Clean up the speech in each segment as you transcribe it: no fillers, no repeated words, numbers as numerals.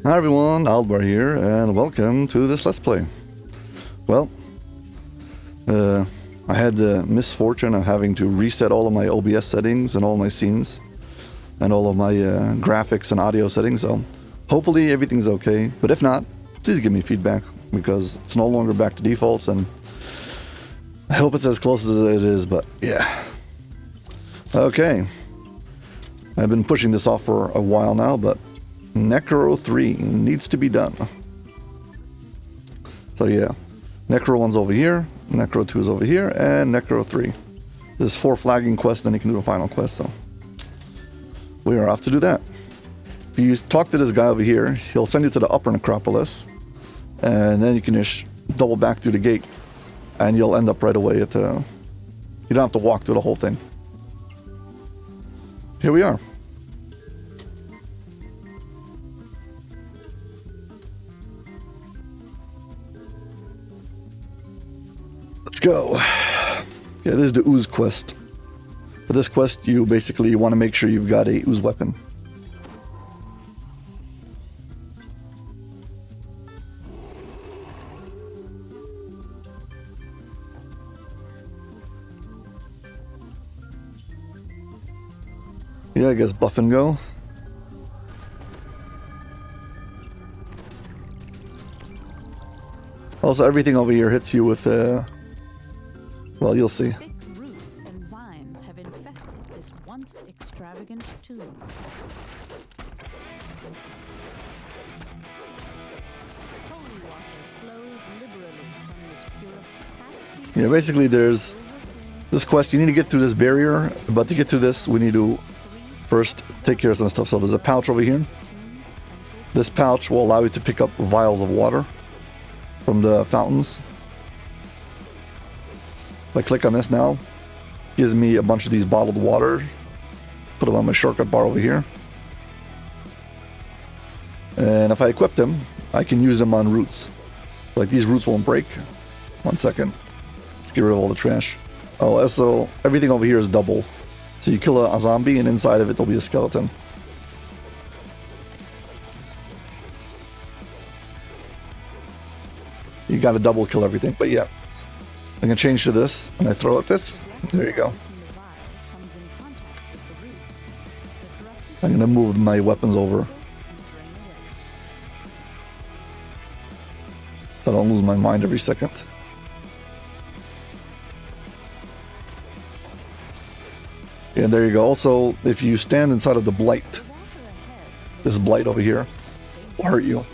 Hi everyone, Aldbar here, and welcome to this Let's Play. Well, I had the misfortune of having to reset all of my OBS settings and all my scenes, and all of my graphics and audio settings, so hopefully everything's okay, but if not, please give me feedback, because it's no longer back to defaults, and I hope it's as close as it is, but yeah. Okay, I've been pushing this off for a while now, but Necro 3 needs to be done. So yeah, Necro 1's over here, Necro 2 is over here, and Necro 3. There's 4 flagging quests, then you can do a final quest, so we are off to do that. If you talk to this guy over here, he'll send you to the upper necropolis, and then you can just double back through the gate, and you'll end up right away at you don't have to walk through the whole thing. Here we are. Let's go. Yeah, this is the ooze quest. For this quest, you basically want to make sure you've got a ooze weapon. Yeah, I guess buff and go. Also, everything over here hits you with well, you'll see. Thick roots and vines have infested this once extravagant tomb. Holy water flows liberally from this pure. Yeah, basically there's this quest, you need to get through this barrier, but to get through this, we need to first take care of some stuff. So there's a pouch over here. This pouch will allow you to pick up vials of water from the fountains. If I click on this now, it gives me a bunch of these bottled water. Put them on my shortcut bar over here. And if I equip them, I can use them on roots. Like these roots won't break. 1 second. Let's get rid of all the trash. Oh, also, everything over here is double. So you kill a zombie, and inside of it there'll be a skeleton. You gotta double kill everything, but yeah. I can change to this, and I throw at this. There you go. I'm gonna move my weapons over, so I don't lose my mind every second. Yeah, there you go. Also, if you stand inside of the blight, this blight over here will hurt you.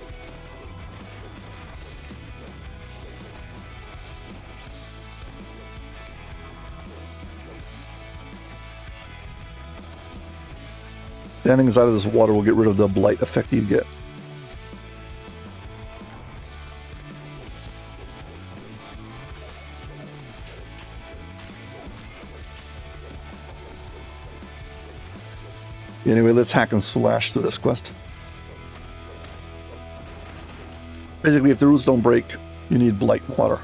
Standing inside of this water will get rid of the blight effect you get. Anyway, let's hack and slash through this quest. Basically, if the roots don't break, you need blight water.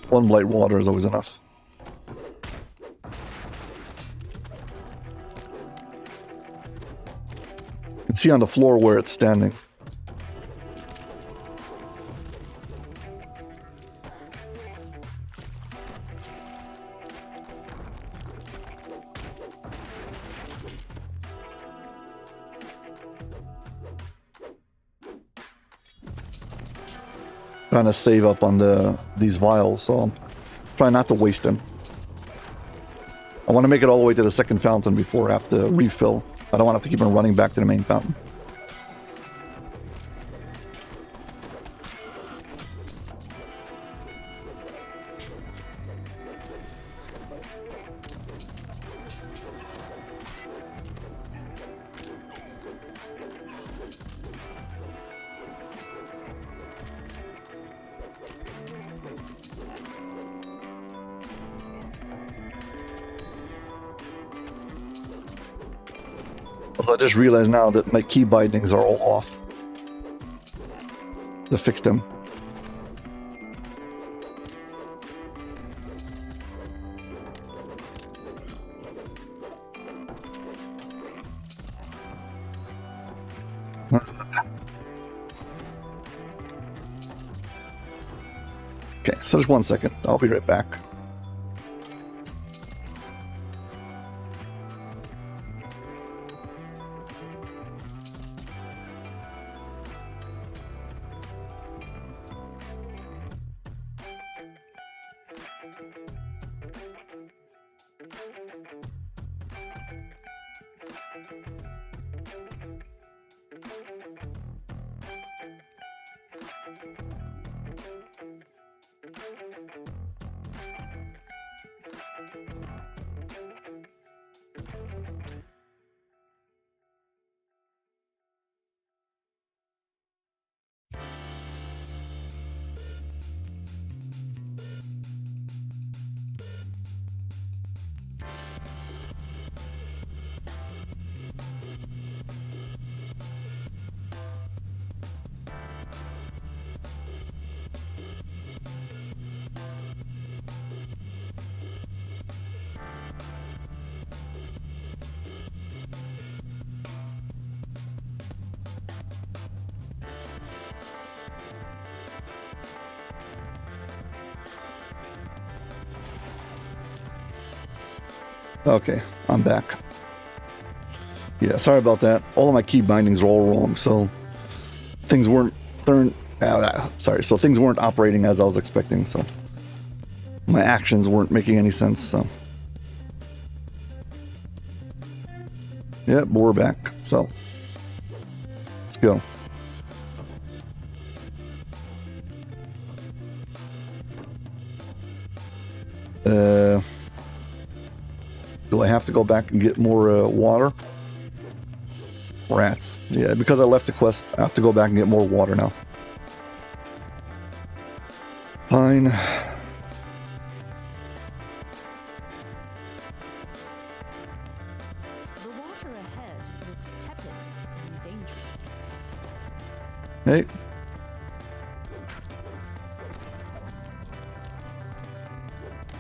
One blight water is always enough. You can see on the floor where it's standing. Trying to save up on these vials, so I'm trying not to waste them. I want to make it all the way to the second fountain before I have to refill. I don't want to have to keep on running back to the main fountain. I just realized now that my key bindings are all off. To fix them. So just 1 second. I'll be right back. Okay, I'm back. Yeah, sorry about that. All of my key bindings are all wrong, so things weren't so things weren't operating as I was expecting, so my actions weren't making any sense, so yeah, but we're back, so let's go. Do I have to go back and get more water? Rats. Yeah, because I left the quest, I have to go back and get more water now. Fine. The water ahead looks tepid and dangerous. Hey.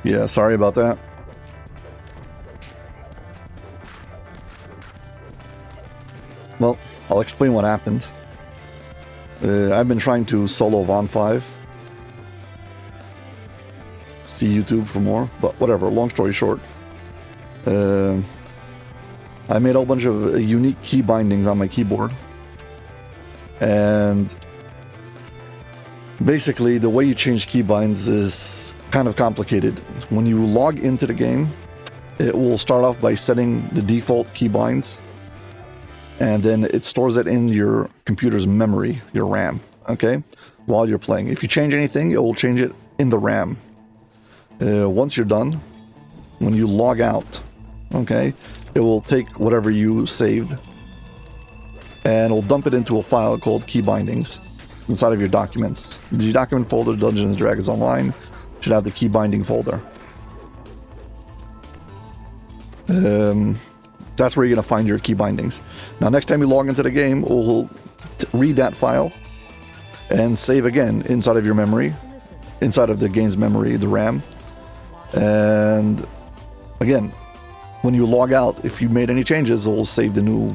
Yeah, sorry about that. Well, I'll explain what happened. I've been trying to solo Von 5. See YouTube for more, but whatever, long story short. I made a whole bunch of unique key bindings on my keyboard. And basically, the way you change keybinds is kind of complicated. When you log into the game, it will start off by setting the default keybinds. And then it stores it in your computer's memory, your RAM, okay? While you're playing. If you change anything, it will change it in the RAM. Once you're done, when you log out, okay, it will take whatever you saved and it'll dump it into a file called key bindings inside of your documents. The document folder, Dungeons & Dragons Online, should have the key binding folder. That's where you're going to find your key bindings. Now, next time you log into the game, we'll read that file and save again inside of your memory, inside of the game's memory, the RAM. And again, when you log out, if you made any changes, it will save the new,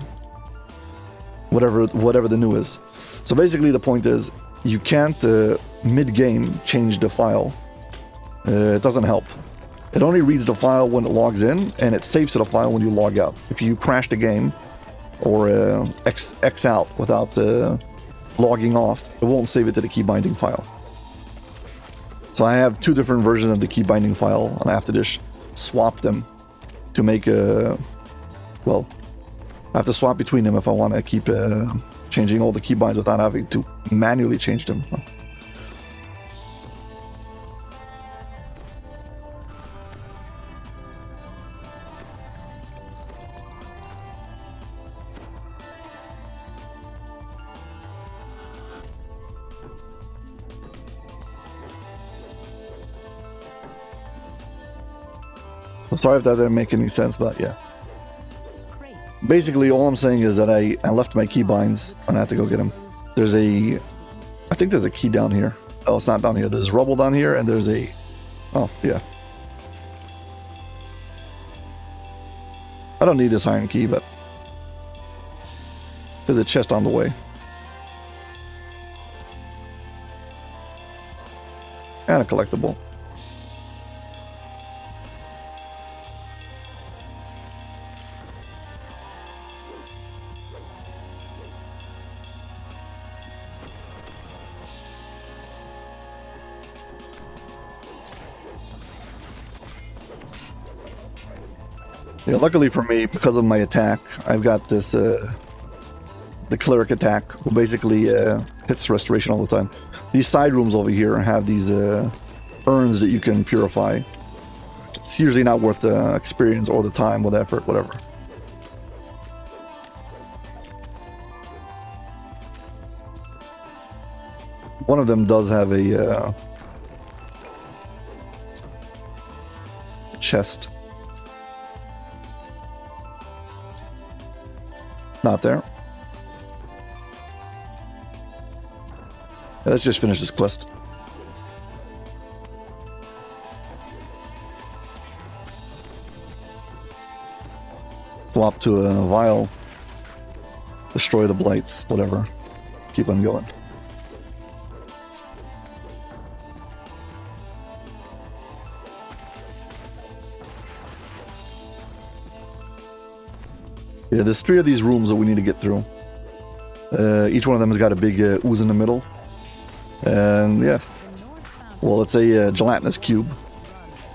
whatever the new is. So basically, the point is, you can't mid-game change the file. It doesn't help. It only reads the file when it logs in, and it saves to the file when you log out. If you crash the game, or X out without logging off, it won't save it to the key binding file. So I have two different versions of the key binding file, and I have to just swap them to make a... Well, I have to swap between them if I want to keep changing all the key binds without having to manually change them. So. Sorry if that didn't make any sense, but yeah. Basically, all I'm saying is that I left my keybinds and I have to go get them. There's I think there's a key down here. Oh, it's not down here. There's rubble down here and there's oh, yeah. I don't need this iron key, but there's a chest on the way. And a collectible. Yeah, luckily for me, because of my attack, I've got this, the cleric attack, who basically hits restoration all the time. These side rooms over here have these urns that you can purify. It's usually not worth the experience or the time or the effort, whatever. One of them does have a chest. Not there. Let's just finish this quest. Swap to a vial. Destroy the blights, whatever. Keep on going. Yeah, there's 3 of these rooms that we need to get through. Each one of them has got a big ooze in the middle. And yeah, well, it's a gelatinous cube.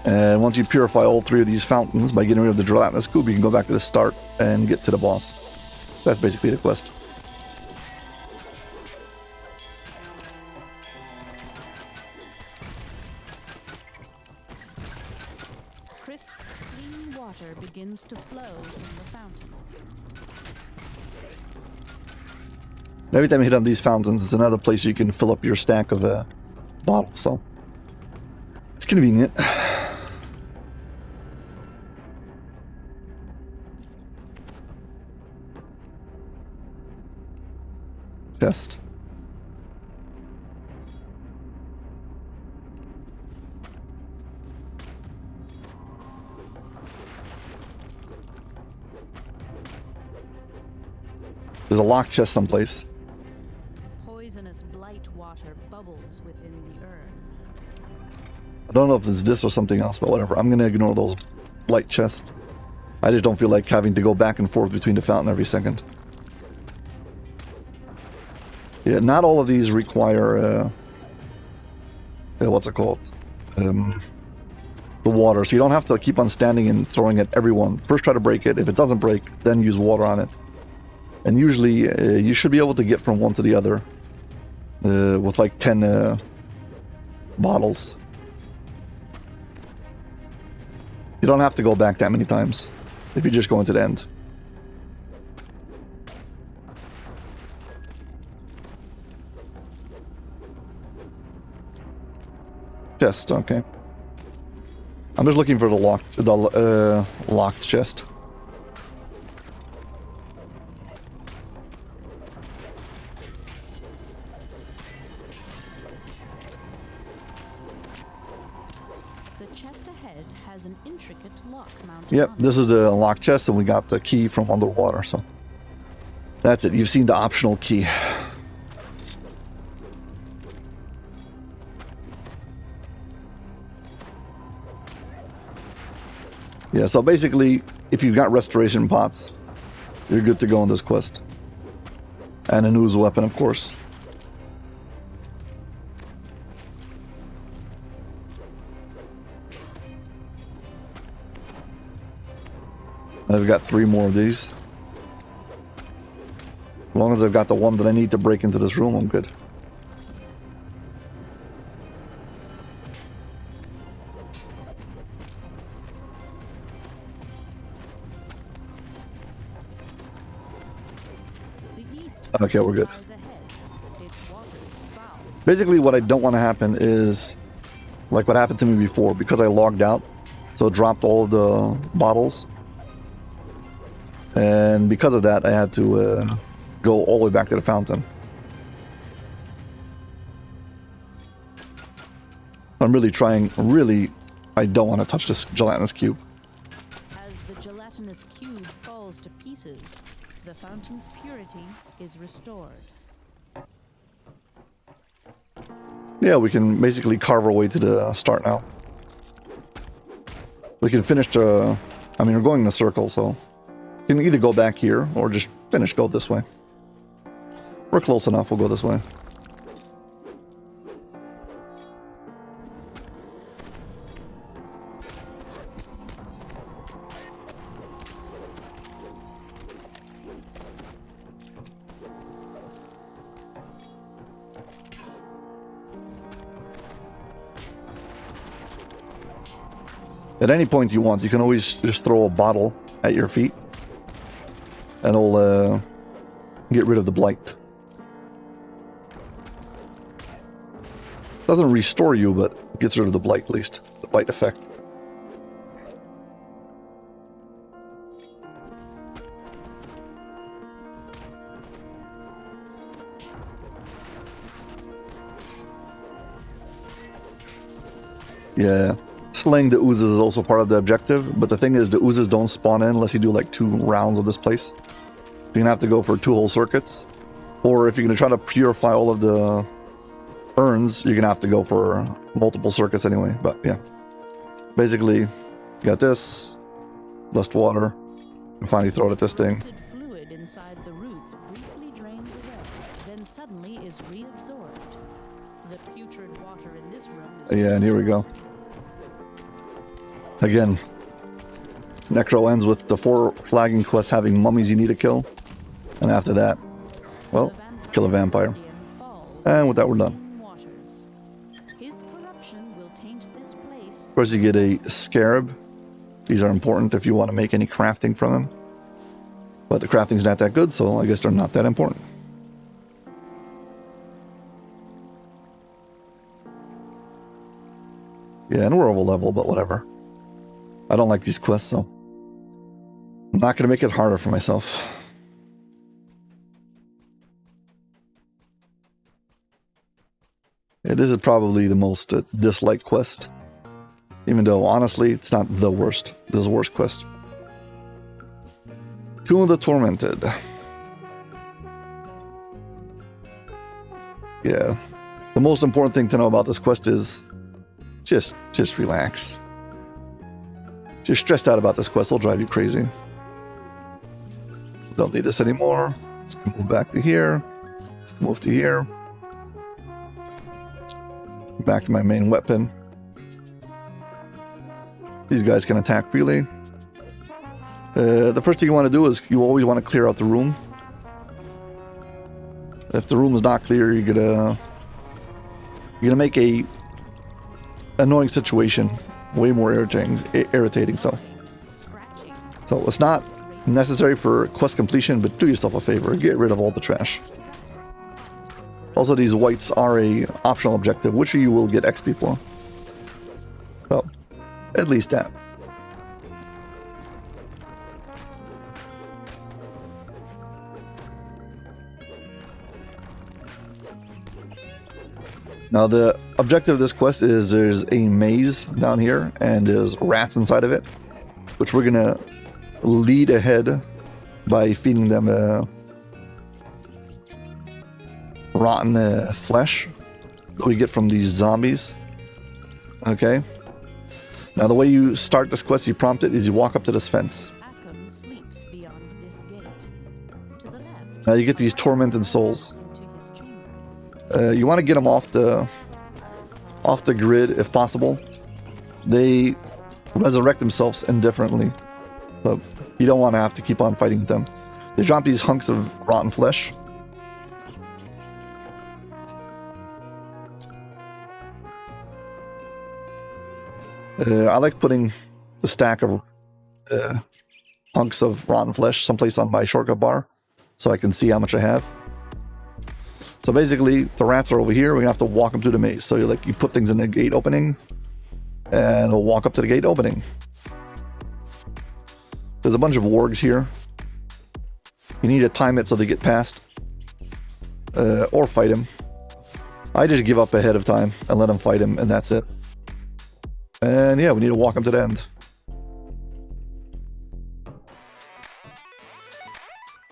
And once you purify all 3 of these fountains by getting rid of the gelatinous cube, you can go back to the start and get to the boss. That's basically the quest. Crisp, clean water begins to flow from the fountain. Every time you hit on these fountains, it's another place you can fill up your stack of bottles, so it's convenient. Chest. There's a locked chest someplace. Poisonous blight water bubbles within the urn. I don't know if it's this or something else, but whatever. I'm gonna ignore those blight chests. I just don't feel like having to go back and forth between the fountain every second. Yeah, not all of these require what's it called? The water, so you don't have to keep on standing and throwing at everyone. First try to break it. If it doesn't break, then use water on it. And usually you should be able to get from one to the other with like 10 bottles. You don't have to go back that many times if you just go into the end. Chest, okay. I'm just looking for the locked chest. The chest ahead has an intricate lock mounted. Yep, on this is the locked chest, and we got the key from underwater, so that's it. You've seen the optional key. Yeah, so basically, if you've got restoration pots, you're good to go on this quest. And an ooze weapon, of course. I've got 3 more of these. As long as I've got the one that I need to break into this room, I'm good. Okay, we're good. Basically, what I don't want to happen is like what happened to me before, because I logged out, so it dropped all of the bottles. And because of that, I had to go all the way back to the fountain. I'm really trying, I don't want to touch this gelatinous cube. As the gelatinous cube falls to pieces, the fountain's purity is restored. Yeah, we can basically carve our way to the start now. We can finish the... I mean, we're going in a circle, so... You can either go back here, or just finish, go this way. We're close enough, we'll go this way. At any point you want, you can always just throw a bottle at your feet. And it'll get rid of the blight. Doesn't restore you, but gets rid of the blight at least. The blight effect. Yeah. Slaying the oozes is also part of the objective, but the thing is the oozes don't spawn in unless you do like 2 rounds of this place. You're gonna have to go for 2 whole circuits. Or if you're gonna try to purify all of the urns, you're gonna have to go for multiple circuits anyway. But yeah. Basically, you got this, dust water, and finally throw it at this thing. Fluid inside the roots briefly drains away, then suddenly is reabsorbed. The putrid water in this room is... Yeah, and here we go. Again, Necro ends with the 4 flagging quests having mummies you need to kill. And after that, well, kill a vampire. And with that, we're done. Of course, you get a scarab. These are important if you want to make any crafting from them. But the crafting's not that good, so I guess they're not that important. Yeah, and we're over level, but whatever. I don't like these quests, so I'm not going to make it harder for myself. Yeah, this is probably the most disliked quest. Even though, honestly, it's not the worst. This is the worst quest. Tomb of the Tormented. Yeah. The most important thing to know about this quest is just relax. If you're stressed out about this quest, it'll drive you crazy. Don't need this anymore. Let's move back to here. Let's move to here. Back to my main weapon. These guys can attack freely. The first thing you want to do is you always want to clear out the room. If the room is not clear, you're gonna make a annoying situation way more irritating. So it's not necessary for quest completion, but do yourself a favor, get rid of all the trash. Also, these whites are a optional objective, which you will get XP for. So at least that. Now the objective of this quest is there's a maze down here and there's rats inside of it, which we're gonna lead ahead by feeding them rotten flesh that we get from these zombies. Okay. Now the way you start this quest, you prompt it, is you walk up to this fence. Sleeps beyond this gate. To the left, now you get these tormented souls. You want to get them off the grid if possible. They resurrect themselves indifferently, but you don't want to have to keep on fighting them. They drop these hunks of rotten flesh. I like putting the stack of hunks of rotten flesh someplace on my shortcut bar so I can see how much I have. So basically, the rats are over here. We're gonna have to walk them through the maze. So you put things in the gate opening, and we'll walk up to the gate opening. There's a bunch of wargs here. You need to time it so they get past, or fight him. I just give up ahead of time and let them fight him, and that's it. And yeah, we need to walk him to the end.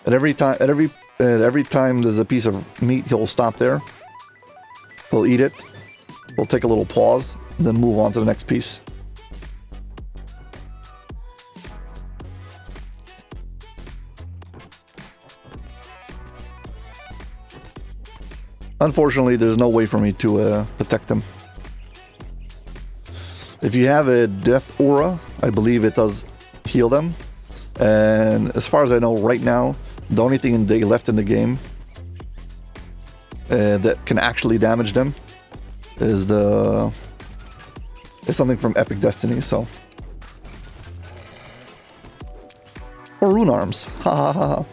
At every time there's a piece of meat, he'll stop there. He'll eat it, we'll take a little pause, then move on to the next piece. Unfortunately, there's no way for me to protect them. If you have a death aura, I believe it does heal them. And as far as I know right now, the only thing left in the game that can actually damage them is something from Epic Destiny, so. Or rune arms. Ha ha ha ha.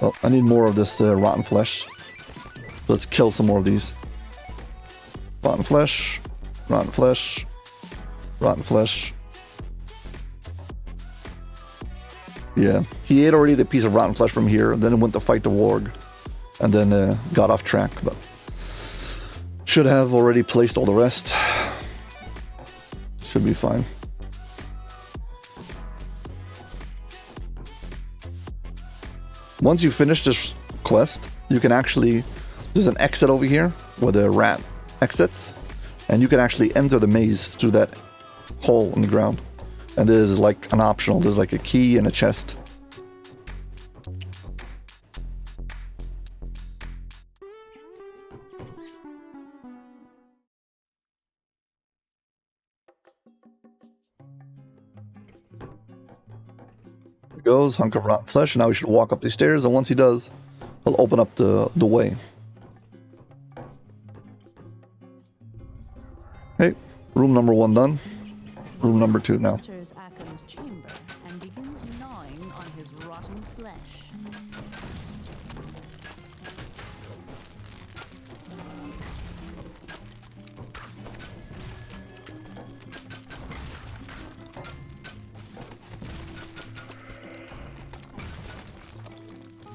Well, I need more of this rotten flesh. Let's kill some more of these. Rotten flesh, rotten flesh, rotten flesh. Yeah, he ate already the piece of rotten flesh from here, and then went to fight the warg, and then got off track, but should have already placed all the rest. Should be fine. Once you finish this quest, you can actually, there's an exit over here where the rat exits, and you can actually enter the maze through that hole in the ground. And there's like an optional, there's like a key and a chest. Goes, hunk of rotten flesh, and now he should walk up these stairs, and once he does, he'll open up the way. Hey, room number 1 done. Room number 2 now. Enters Akham's chamber and begins gnawing on his rotten flesh.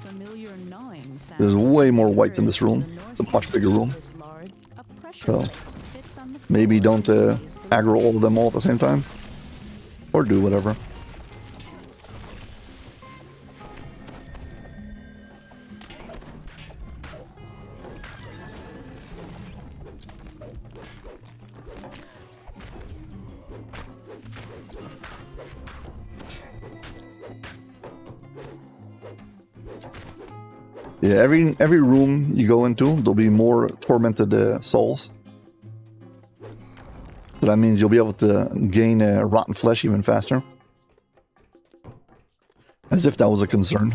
Familiar gnawing sounds. There's way more whites in this room. It's a much bigger room. So maybe don't aggro all of them all at the same time. Or do whatever. Yeah, every room you go into, there'll be more tormented souls. So that means you'll be able to gain rotten flesh even faster. As if that was a concern.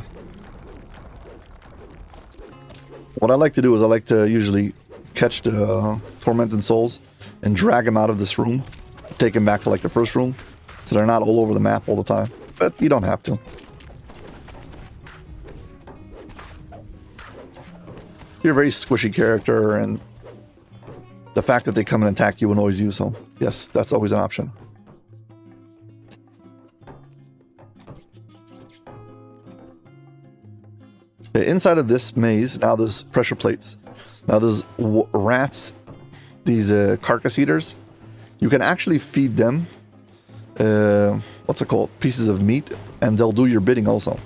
What I like to do is I like to usually catch the tormented souls and drag them out of this room. Take them back to like the first room. So they're not all over the map all the time. But you don't have to. You're a very squishy character, and the fact that they come and attack you annoys you, so yes, that's always an option. Okay, inside of this maze, now there's pressure plates. Now there's rats, these carcass eaters. You can actually feed them, what's it called, pieces of meat, and they'll do your bidding also.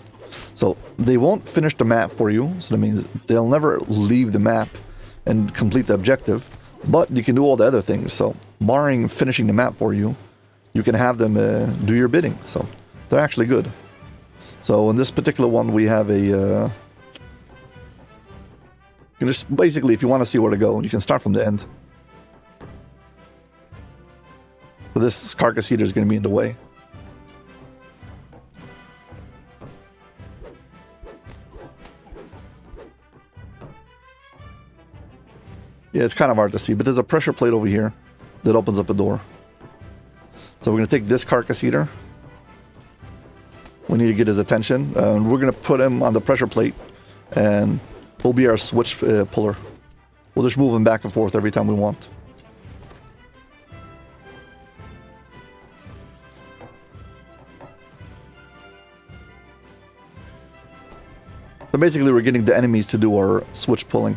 So they won't finish the map for you, so that means they'll never leave the map and complete the objective, but you can do all the other things. So barring finishing the map for you, you can have them do your bidding. So they're actually good. So in this particular one, we have a... you can just basically, if you want to see where to go, you can start from the end. So this carcass eater is going to be in the way. Yeah, it's kind of hard to see, but there's a pressure plate over here that opens up a door. So we're going to take this carcass eater. We need to get his attention. And we're going to put him on the pressure plate, and he'll be our switch puller. We'll just move him back and forth every time we want. So basically we're getting the enemies to do our switch pulling.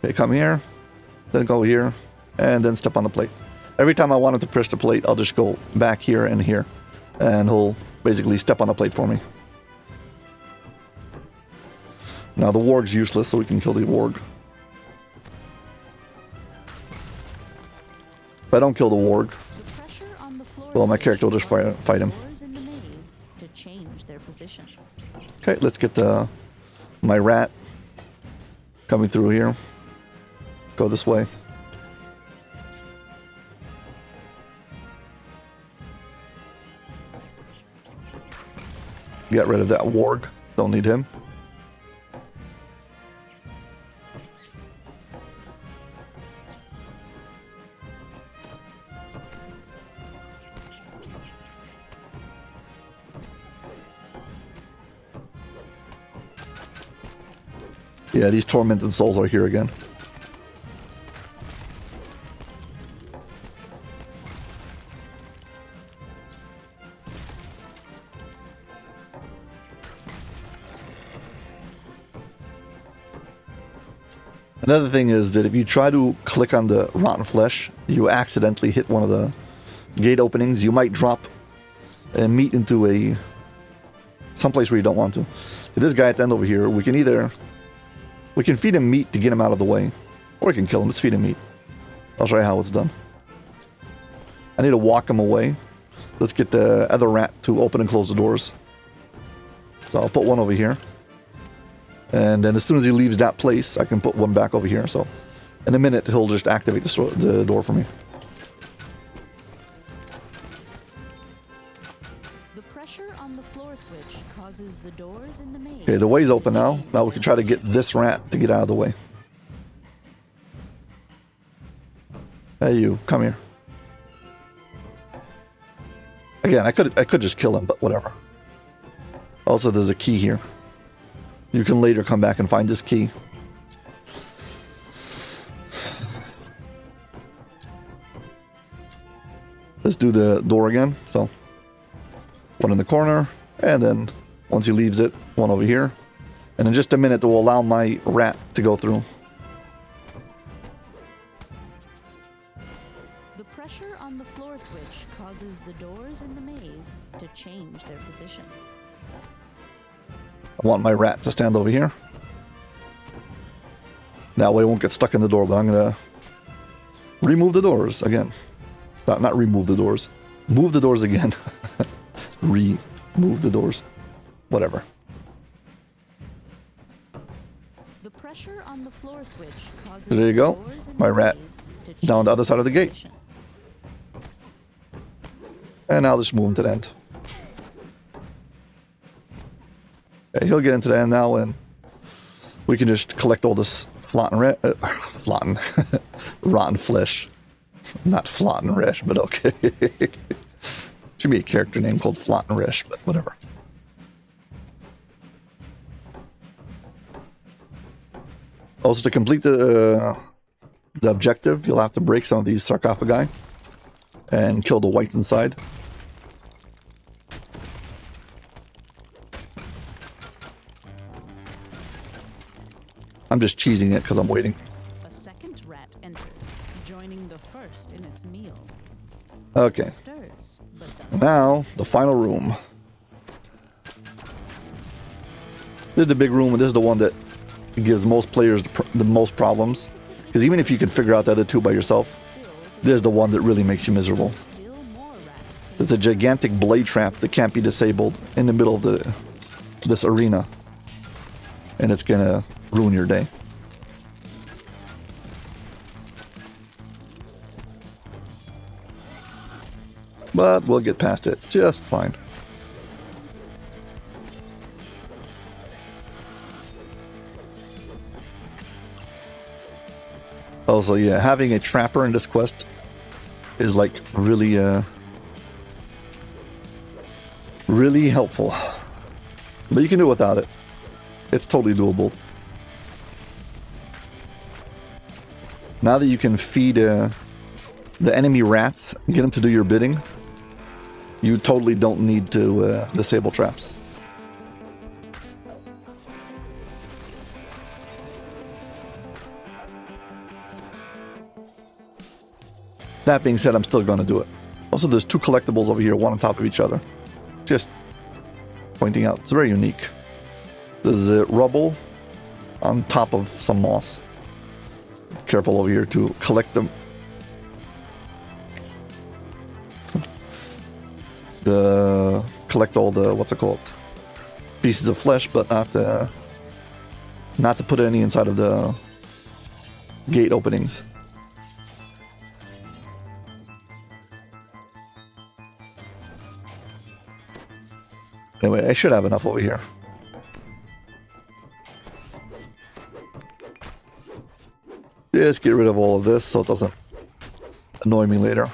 Okay, come here, then go here, and then step on the plate. Every time I want him to push the plate, I'll just go back here and here, and he'll basically step on the plate for me. Now the warg's useless, so we can kill the warg. If I don't kill the warg, well, my character will just fight him. Okay, let's get my rat coming through here. Go this way. Get rid of that warg. Don't need him. Yeah, these tormented souls are here again. Another thing is that if you try to click on the rotten flesh, you accidentally hit one of the gate openings, you might drop meat into someplace where you don't want to. This guy at the end over here, we can feed him meat to get him out of the way, or we can kill him. Let's feed him meat. I'll show you how it's done. I need to walk him away. Let's get the other rat to open and close the doors. So I'll put one over here. And then as soon as he leaves that place, I can put one back over here. So in a minute, he'll just activate the door for me. The pressure on the floor switch causes the doors in the maze. Okay, the way's open now. Now we can try to get this rat to get out of the way. Hey, you, come here. Again, I could just kill him, but whatever. Also, there's a key here. You can later come back and find this key. Let's do the door again. So, one in the corner, and then once he leaves it, one over here. And in just a minute, it will allow my rat to go through. The pressure on the floor switch causes the doors in the maze to change their position. I want my rat to stand over here. That way it won't get stuck in the door, but I'm going to remove the doors again. It's not remove the doors. Move the doors again. Remove the doors. Whatever. The pressure on the floor switch causes There you go. My rat down the other side of the gate. And I'll just move him to the end. Okay, he'll get into the end now, and we can just collect all this rotten flesh. Not Flottenresh, but okay. Should be a character name called Flottenresh, but whatever. Also, to complete the objective, you'll have to break some of these sarcophagi and kill the white inside. I'm just cheesing it because I'm waiting. A second rat enters, joining the first in its meal. Okay. Stirs, but doesn't. Now, the final room. This is the big room, and this is the one that gives most players the most problems. Because even if you can figure out the other two by yourself, this is the one that really makes you miserable. There's a gigantic blade trap that can't be disabled in the middle of this arena. And it's gonna ruin your day. But we'll get past it just fine. Also, yeah, having a trapper in this quest is like really helpful. But you can do without it. It's totally doable. Now that you can feed the enemy rats, get them to do your bidding, you totally don't need to disable traps. That being said, I'm still going to do it. Also, there's 2 collectibles over here, one on top of each other. Just pointing out. It's very unique. There's rubble on top of some moss. Careful over here to collect them. Collect all the, what's it called? Pieces of flesh, but not to put any inside of the gate openings. Anyway, I should have enough over here. Just get rid of all of this so it doesn't annoy me later.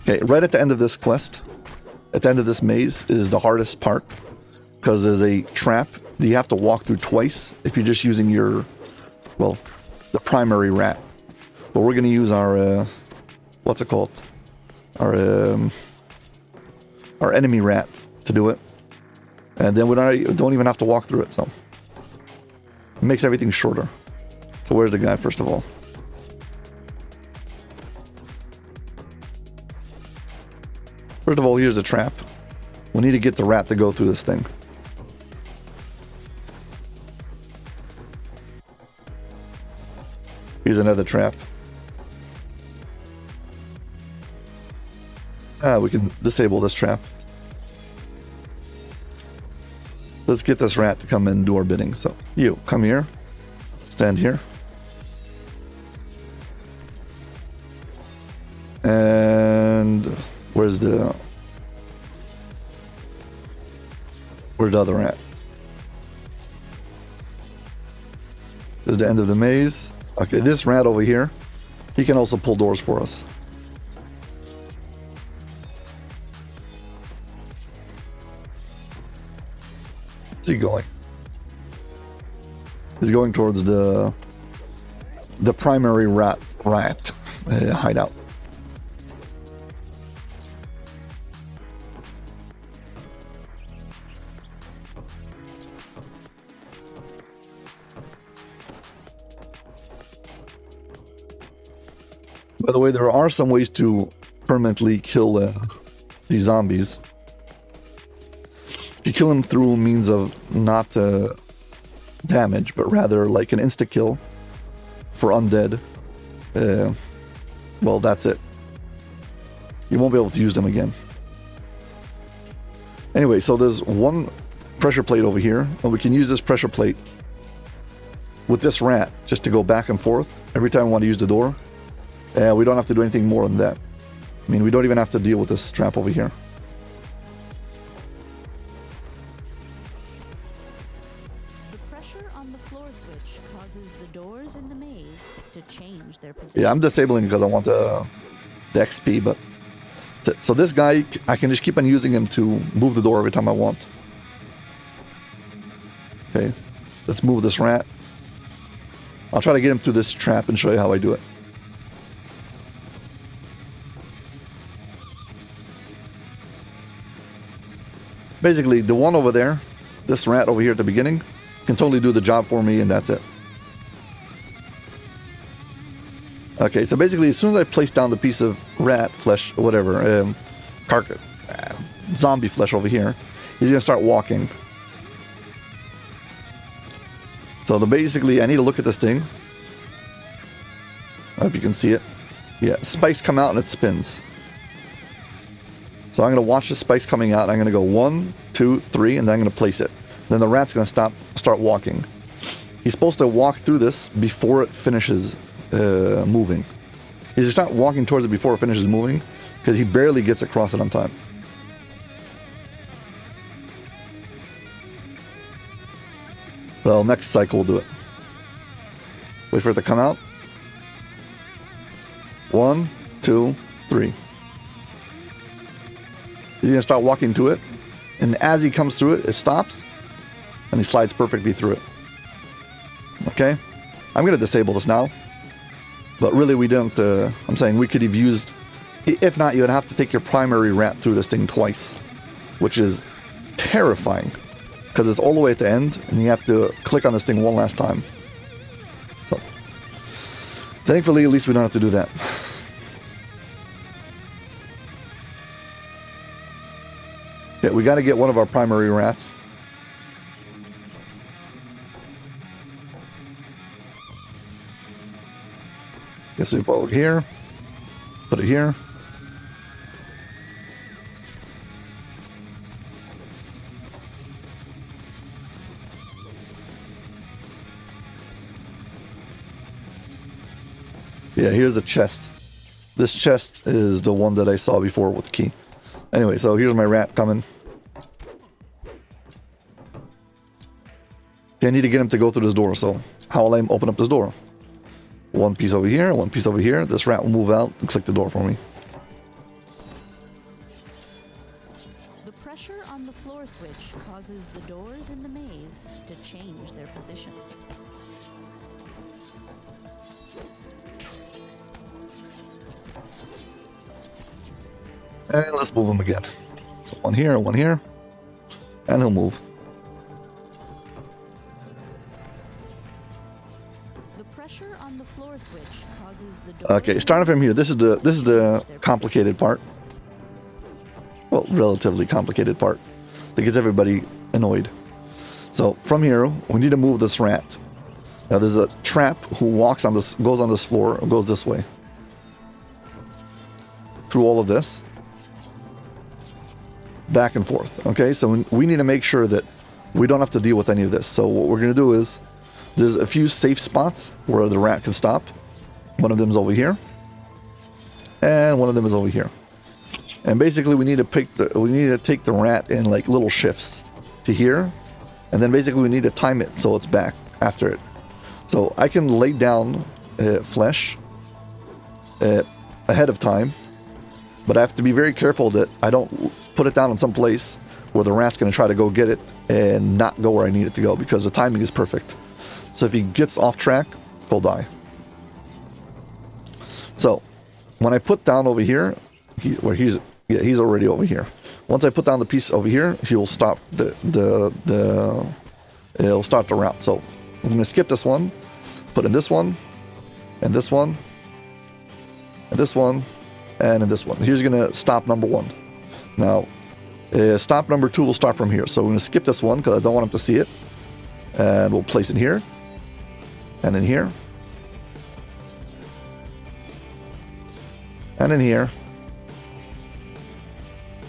Okay, right at the end of this quest, at the end of this maze, is the hardest part. Because there's a trap that you have to walk through twice if you're just using your, well, the primary rat. But we're going to use our, what's it called? Our enemy rat to do it. And then we don't even have to walk through it, so. It makes everything shorter. So where's the guy, first of all? First of all, here's the trap. We need to get the rat to go through this thing. Here's another trap. We can disable this trap. Let's get this rat to come in and do our bidding. So, you, come here. Stand here. And where's the other rat? This is the end of the maze. Okay, this rat over here, he can also pull doors for us. Where's he going? He's going towards the primary rat hideout. By the way, there are some ways to permanently kill these zombies. If you kill them through means of not damage, but rather like an insta-kill for undead, well, that's it. You won't be able to use them again. Anyway, so there's one pressure plate over here, and we can use this pressure plate with this rat just to go back and forth every time we want to use the door. We don't have to do anything more than that. I mean, we don't even have to deal with this trap over here. The pressure on the floor switch causes the doors in the maze to change their position. Yeah, I'm disabling because I want the XP, but... So this guy, I can just keep on using him to move the door every time I want. Okay, let's move this rat. I'll try to get him through this trap and show you how I do it. Basically, the one over there, this rat over here at the beginning, can totally do the job for me, and that's it. Okay, so basically, as soon as I place down the piece of rat flesh, or whatever, zombie flesh over here, he's gonna start walking. So basically, I need to look at this thing. I hope you can see it. Yeah, spikes come out and it spins. So I'm going to watch the spikes coming out. I'm going to go 1, 2, 3, and then I'm going to place it. Then the rat's going to start walking. He's supposed to walk through this before it finishes moving. He's just not walking towards it before it finishes moving, because he barely gets across it on time. Well, next cycle we'll do it. Wait for it to come out. 1, 2, 3. He's going to start walking to it, and as he comes through it, it stops, and he slides perfectly through it. Okay? I'm going to disable this now, but really we don't, I'm saying we could have used, if not, you would have to take your primary rat through this thing twice, which is terrifying. because it's all the way at the end, and you have to click on this thing one last time. So, thankfully, at least we don't have to do that. Yeah, we got to get one of our primary rats. Guess we put it here. Put it here. Yeah, here's a chest. This chest is the one that I saw before with the key. Anyway, so here's my rat coming. I need to get him to go through this door, so how will I open up this door? One piece over here, one piece over here. This rat will move out and click the door for me. The pressure on the floor switch causes the doors in the maze to change their position. And let's move him again. So one here, and he'll move. The pressure on the floor switch causes the doors. Okay, starting from here. This is the complicated part. Well, relatively complicated part that gets everybody annoyed. So from here, we need to move this rat. Now there's a trap who walks on this, goes on this floor, goes this way. Through all of this. Back and forth. Okay, so we need to make sure that we don't have to deal with any of this. So what we're going to do is, there's a few safe spots where the rat can stop. One of them is over here. And one of them is over here. And basically we need to take the rat in like little shifts to here. And then basically we need to time it so it's back after it. So I can lay down flesh ahead of time. But I have to be very careful that I don't put it down in some place where the rat's going to try to go get it and not go where I need it to go, because the timing is perfect. So if he gets off track, he'll die. So when I put down over here, he's already over here. Once I put down the piece over here, he'll stop it'll start the route. So I'm going to skip this one, put in this one, and this one, and this one, and in this one. Here's going to stop number 1. Now, stop number 2 will start from here. So we're going to skip this one because I don't want him to see it. And we'll place it here. And in here. And in here.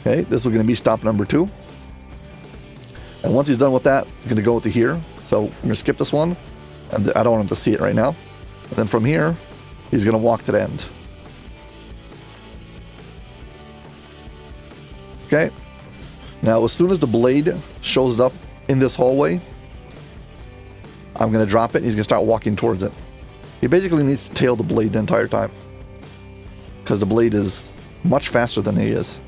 Okay, this is going to be stop number 2. And once he's done with that, we're going to go to here. So we're going to skip this one. And I don't want him to see it right now. And then from here, he's going to walk to the end. Okay. Now, as soon as the blade shows up in this hallway, I'm going to drop it and he's going to start walking towards it. He basically needs to tail the blade the entire time, because the blade is much faster than he is.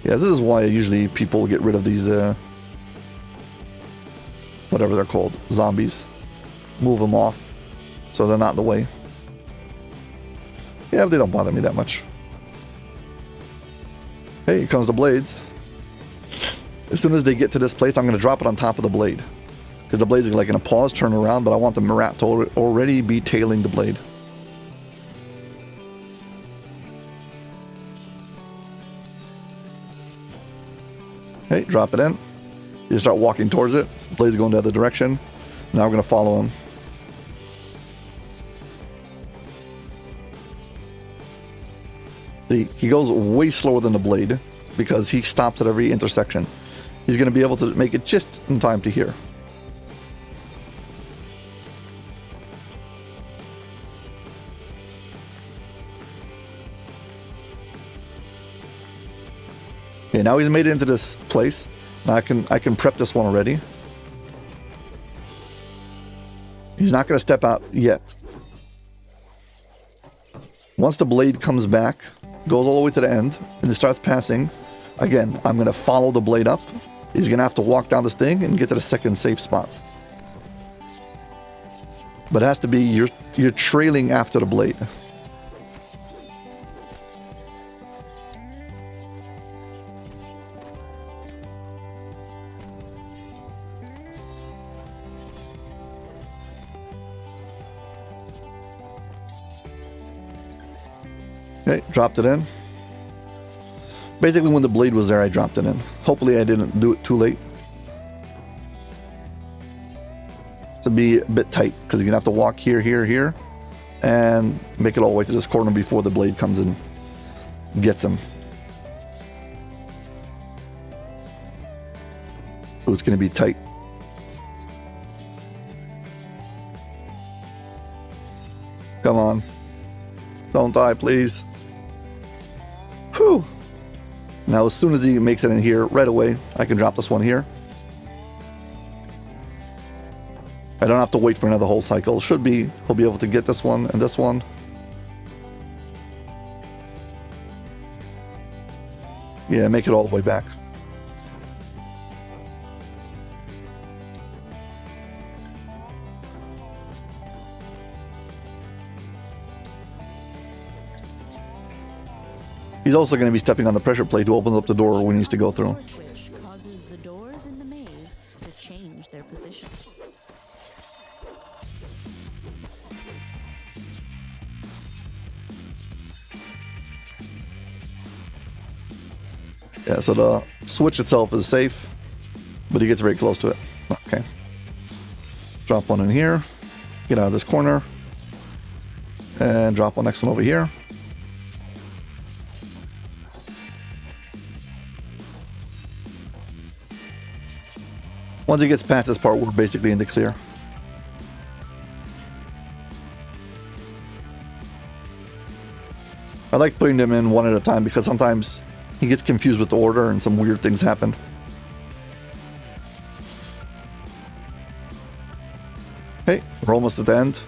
Yeah, this is why usually people get rid of these, whatever they're called, zombies. Move them off so they're not in the way. Yeah, they don't bother me that much. Hey, here comes the blades. As soon as they get to this place, I'm going to drop it on top of the blade. Because the blade's like going to pause, turn around, but I want the rat to already be tailing the blade. Okay, drop it in. You start walking towards it. The blade's going the other direction. Now we're going to follow him. He goes way slower than the blade because he stops at every intersection. He's going to be able to make it just in time to here. Okay, now he's made it into this place. Now I can prep this one already. He's not going to step out yet. Once the blade comes back, goes all the way to the end, and it starts passing, again, I'm going to follow the blade up. He's going to have to walk down this thing and get to the second safe spot. But it has to be, you're trailing after the blade. Okay, dropped it in. Basically, when the blade was there, I dropped it in. Hopefully, I didn't do it too late. To be a bit tight, because you're gonna have to walk here, here, here, and make it all the way to this corner before the blade comes in, gets him. Oh, it's gonna be tight. Come on, don't die, please. Whew. Now, as soon as he makes it in here, right away, I can drop this one here. I don't have to wait for another whole cycle. He'll be able to get this one and this one. Yeah, make it all the way back. He's also going to be stepping on the pressure plate to open up the door when he needs to go through. Switch causes the doors in the maze to change their position. Yeah, so the switch itself is safe, but he gets very close to it. Okay. Drop one in here. Get out of this corner. And drop one next one over here. Once he gets past this part, we're basically in the clear. I like putting them in one at a time because sometimes he gets confused with the order and some weird things happen. Okay, we're almost at the end.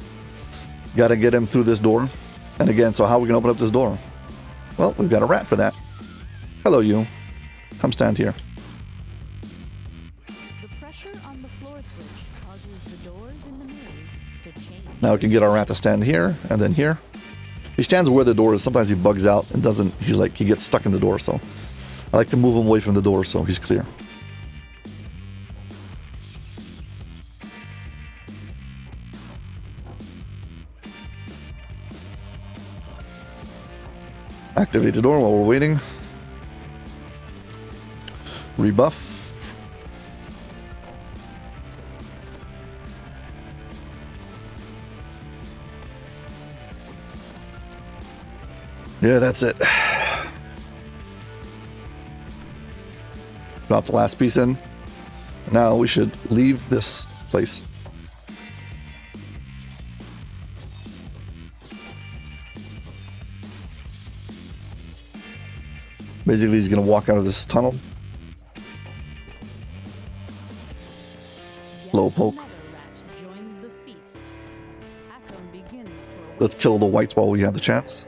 Gotta get him through this door. And again, so how are we gonna open up this door? Well, we've got a rat for that. Hello, you. Come stand here. The pressure on the floor switch causes the doors in the maze to change. Now we can get our rat to stand here and then here. He stands where the door is. Sometimes he bugs out and doesn't. He gets stuck in the door. So I like to move him away from the door so he's clear. Activate the door while we're waiting. Rebuff. Yeah, that's it. Drop the last piece in. Now we should leave this place. Basically, he's going to walk out of this tunnel. Low poke. Let's kill the whites while we have the chance.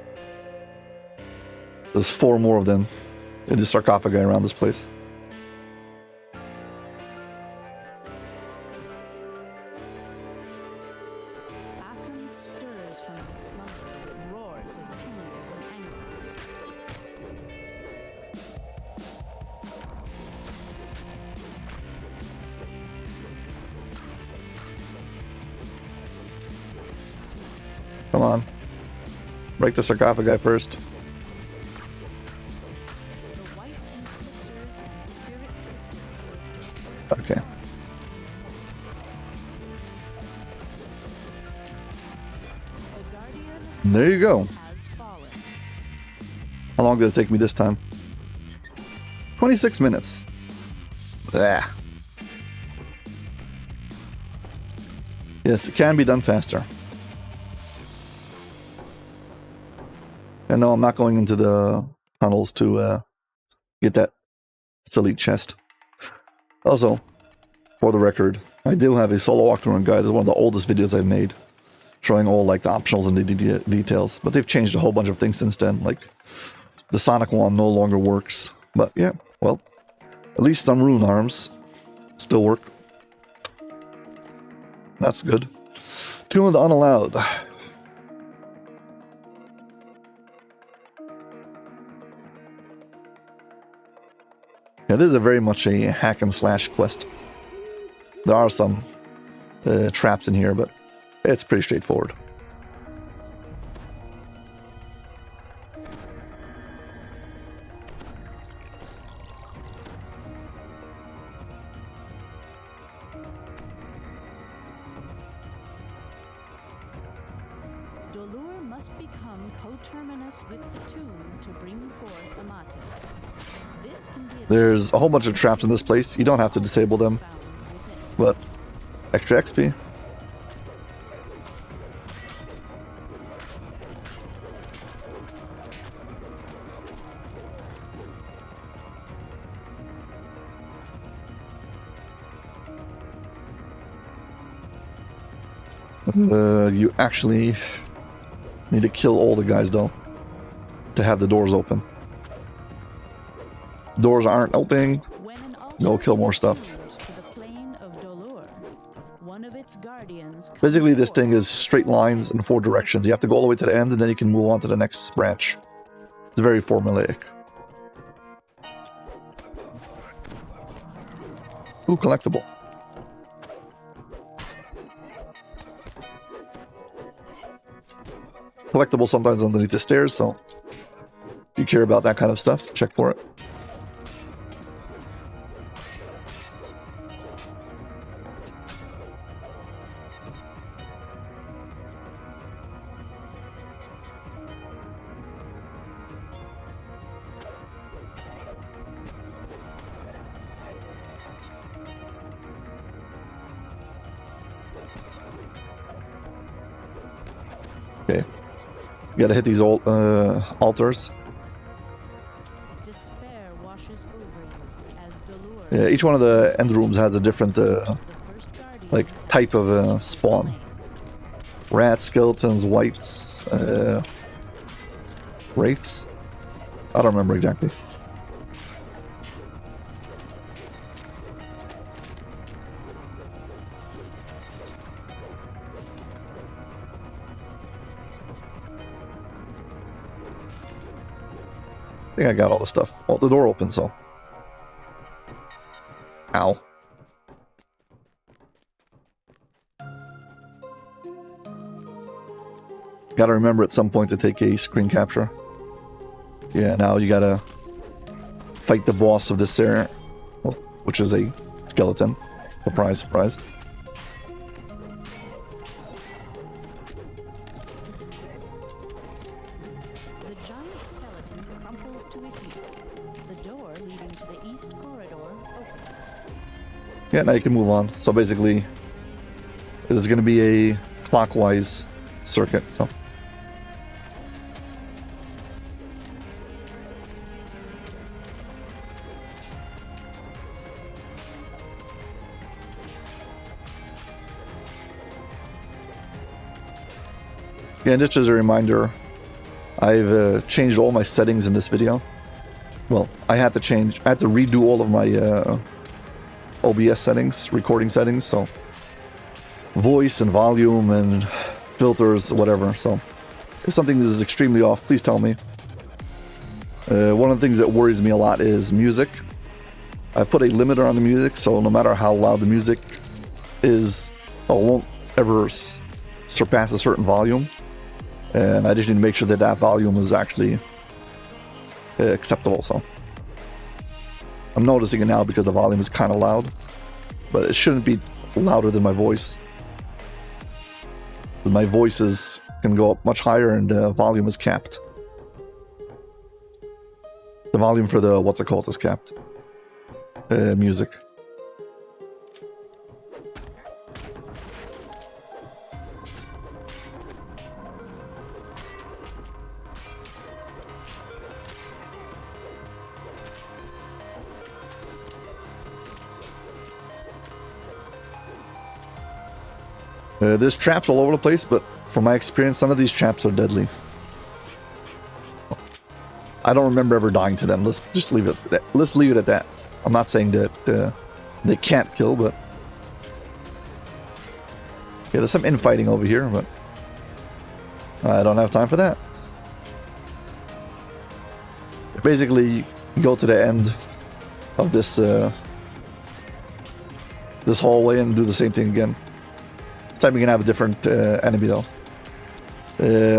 There's 4 more of them in the sarcophagi around this place. Stirs from the slumber with roars of pain and anger. Come on. Break the sarcophagi first. The white inflictors and spirit twisters were Okay. the guardian There you go. has fallen. How long did it take me this time? 26 minutes. Blah. Yes, it can be done faster. And no, I'm not going into the tunnels to get that silly chest. Also, for the record, I do have a solo walkthrough and guide. It's one of the oldest videos I've made, showing all like the optionals and the details. But they've changed a whole bunch of things since then. Like the Sonic one no longer works. But yeah, well, at least some rune arms still work. That's good. Tomb of the Unhallowed. Yeah, this is very much a hack and slash quest. There are some traps in here, but it's pretty straightforward. must become coterminous with the tomb to bring forth Amati. This can be There's a whole bunch of traps in this place. You don't have to disable them, found within. but extra XP. You actually need to kill all the guys though to have the doors open. Doors aren't opening. When an Go altar kill is more stuff. attuned to the plane of Dolor, one of its guardians comes Basically, this forth. thing is straight lines in 4 directions. You have to go all the way to the end, and then you can move on to the next branch. It's very formulaic. Ooh, collectible. Collectible sometimes underneath the stairs, so if you care about that kind of stuff, check for it. Okay. You gotta hit these altars. Despair washes over you as Dolor Yeah, each one of the end rooms has a different the first guardian like type of spawn. slain. Rats, skeletons, whites, wraiths. I don't remember exactly. I think I got all the stuff. Oh, the door opens, so. Ow. Gotta remember at some point to take a screen capture. Yeah, now you gotta fight the boss of this area, which is a skeleton. Surprise, surprise. The giant skeleton crumples to a heap. The door leading to the east corridor opens. Yeah, now you can move on. So basically, there's gonna be a clockwise circuit, so. Yeah, and just as a reminder, I've changed all my settings in this video. Well, I had to redo all of my OBS settings, recording settings, so voice and volume and filters, whatever. So if something is extremely off, please tell me. One of the things that worries me a lot is music. I put a limiter on the music, so no matter how loud the music is, it won't ever surpass a certain volume. And I just need to make sure that that volume is actually acceptable. So I'm noticing it now because the volume is kind of loud, but it shouldn't be louder than my voice. My voices can go up much higher, and the volume is capped. The volume for the what's it called is capped. Music. There's traps all over the place, but from my experience, none of these traps are deadly. I don't remember ever dying to them. Let's just leave it at that. Let's leave it at that. I'm not saying that they can't kill, but yeah, there's some infighting over here, but I don't have time for that. Basically, you go to the end of this this hallway and do the same thing again. This time you can have a different enemy though.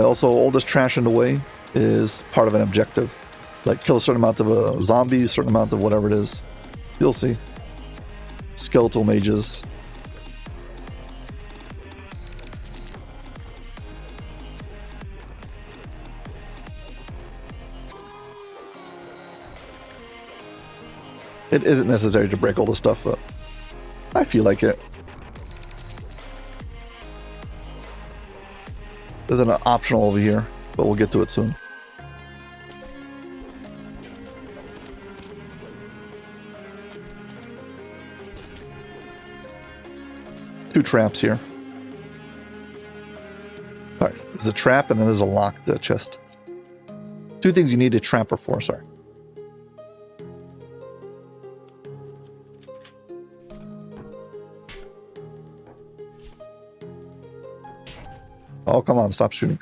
Also, all this trash in the way is part of an objective. Like kill a certain amount of zombies, a certain amount of whatever it is. You'll see. Skeletal mages. It isn't necessary to break all the stuff, but I feel like it. There's an optional over here, but we'll get to it soon. Two traps here. Alright, there's a trap and then there's a locked chest. Two things you need a trapper for, sorry. Oh, come on, stop shooting.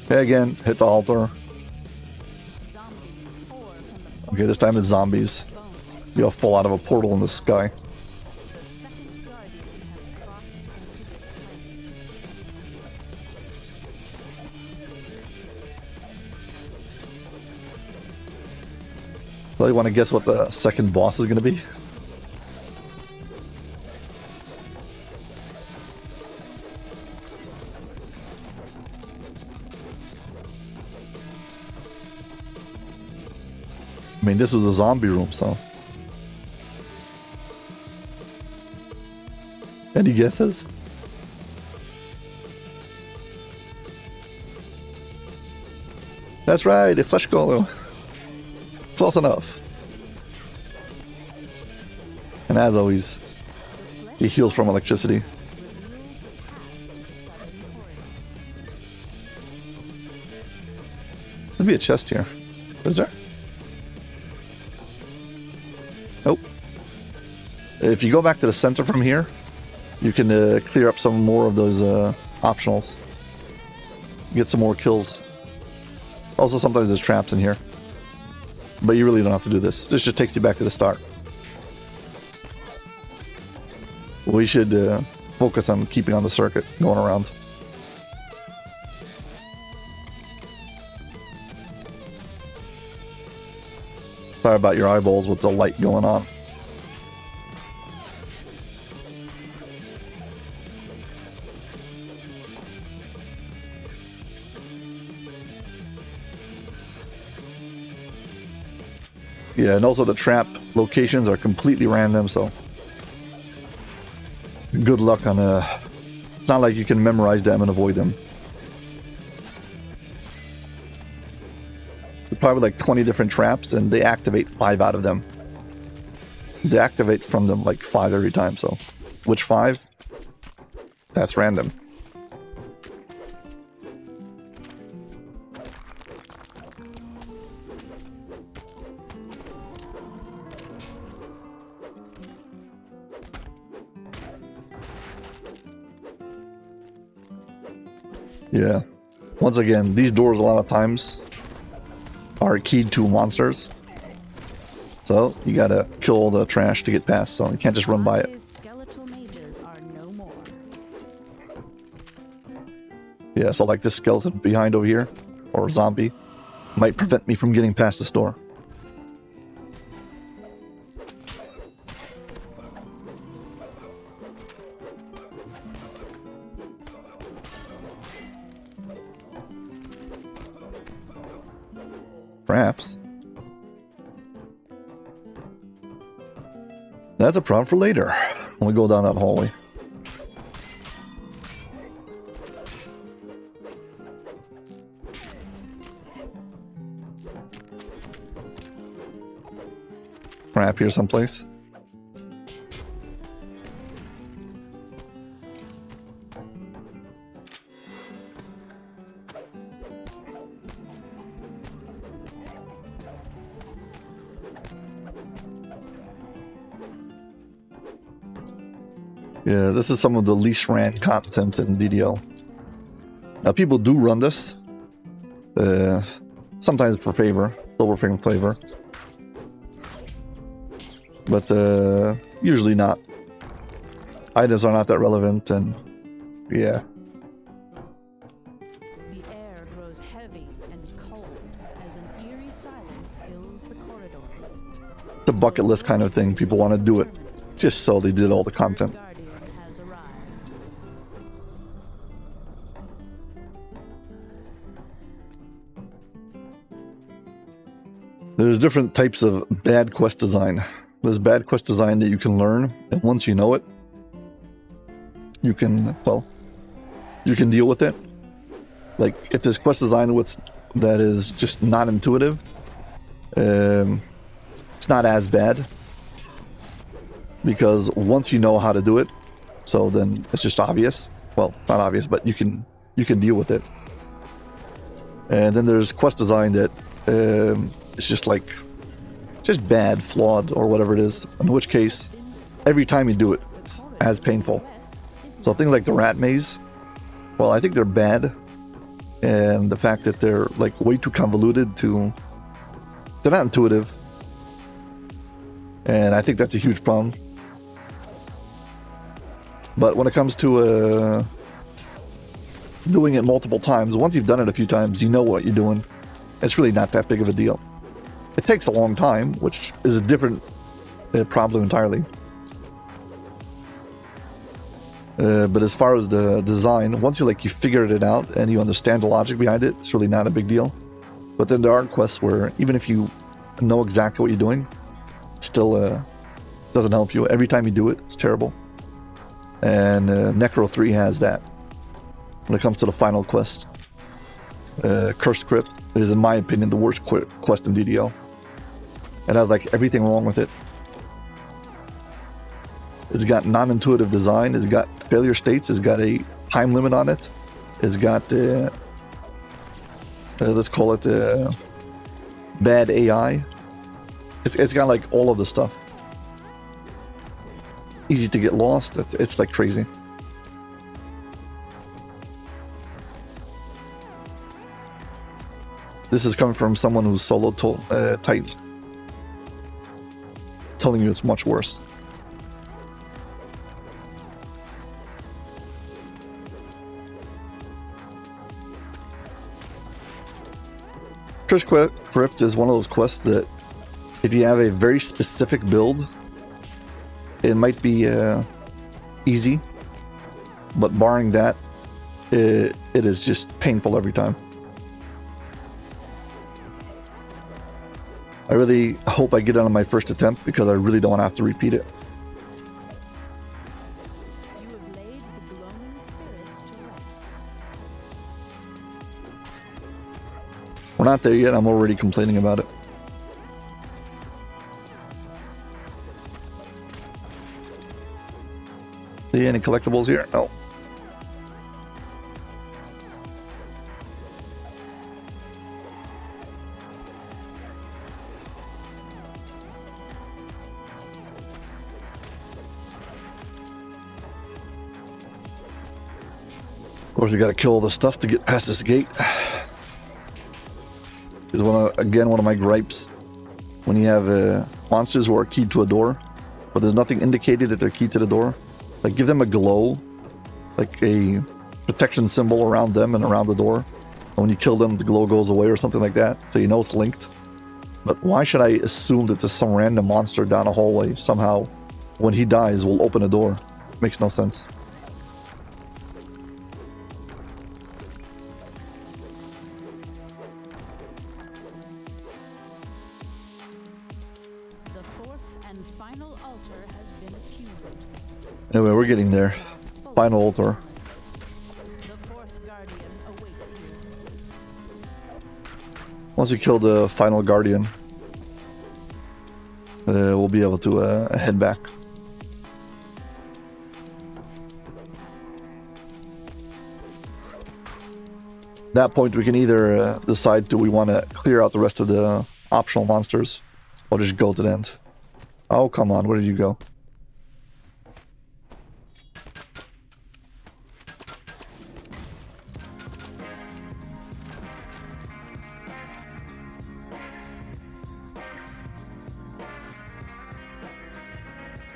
Okay, again, hit the altar. Okay, this time it's zombies. You'll fall out of a portal in the sky. So you want to guess what the second boss is going to be? I mean, this was a zombie room, so. Any guesses? That's right, a flesh golem. Close enough. And as always, he heals from electricity. There'll be a chest here. Is there? Nope. If you go back to the center from here, you can clear up some more of those optionals. Get some more kills. Also, sometimes there's traps in here. But you really don't have to do this. This just takes you back to the start. We should focus on keeping on the circuit, going around. Sorry about your eyeballs with the light going on. Yeah, and also the trap locations are completely random, so good luck on it's not like you can memorize them and avoid them. There's probably like 20 different traps and they activate 5 out of them. They activate from them like 5 every time, so which 5? That's random. Yeah. Once again, these doors a lot of times are keyed to monsters. So you gotta kill all the trash to get past, so you can't just run by it. Skeletal mages are no more. Yeah, so like this skeleton behind over here, or zombie, might prevent me from getting past this door. Perhaps. That's a problem for later when we go down that hallway. Trap here someplace. Yeah, this is some of the least ran content in DDO. Now, people do run this. Sometimes for favor, silver flavor. But usually not. Items are not that relevant, and yeah. The air grows heavy and cold as an eerie silence fills the corridors. The bucket list kind of thing. People want to do it just so they did all the content. There's different types of bad quest design. There's bad quest design that you can learn, and once you know it, you can, well, you can deal with it. Like, if there's quest design that is just not intuitive, it's not as bad. Because once you know how to do it, so then it's just obvious. Well, not obvious, but you can deal with it. And then there's quest design that it's just like, just bad, flawed, or whatever it is. In which case, every time you do it, it's as painful. So things like the rat maze, well, I think they're bad. And the fact that they're like way too convoluted they're not intuitive. And I think that's a huge problem. But when it comes to doing it multiple times, once you've done it a few times, you know what you're doing. It's really not that big of a deal. It takes a long time, which is a different problem entirely. But as far as the design, once you figured it out and you understand the logic behind it, it's really not a big deal. But then there are quests where even if you know exactly what you're doing, it still doesn't help you. Every time you do it, it's terrible. And Necro 3 has that. When it comes to the final quest, Cursed Crypt is, in my opinion, the worst quest in DDO. It has everything wrong with it. It's got non-intuitive design. It's got failure states. It's got a time limit on it. It's got let's call it bad AI. It's got all of the stuff. Easy to get lost. It's crazy. This is coming from someone who's solo tight, telling you it's much worse. Cursed Crypt is one of those quests that if you have a very specific build, it might be easy, but barring that, it is just painful every time. I really hope I get it on my first attempt because I really don't want to have to repeat it. You have laid the gloaming spirits to rest. We're not there yet. I'm already complaining about it. See any collectibles here? No. Of course, we gotta kill all the stuff to get past this gate. Is one of my gripes when you have monsters who are keyed to a door, but there's nothing indicated that they're keyed to the door. Give them a glow, a protection symbol around them and around the door. And when you kill them, the glow goes away or something like that, so you know it's linked. But why should I assume that there's some random monster down a hallway somehow, when he dies, will open a door? Makes no sense. Anyway, we're getting there. Final altar. The fourth guardian awaits you. Once you kill the final guardian, we'll be able to head back. At that point, we can either decide do we want to clear out the rest of the optional monsters, or just go to the end. Oh, come on, where did you go?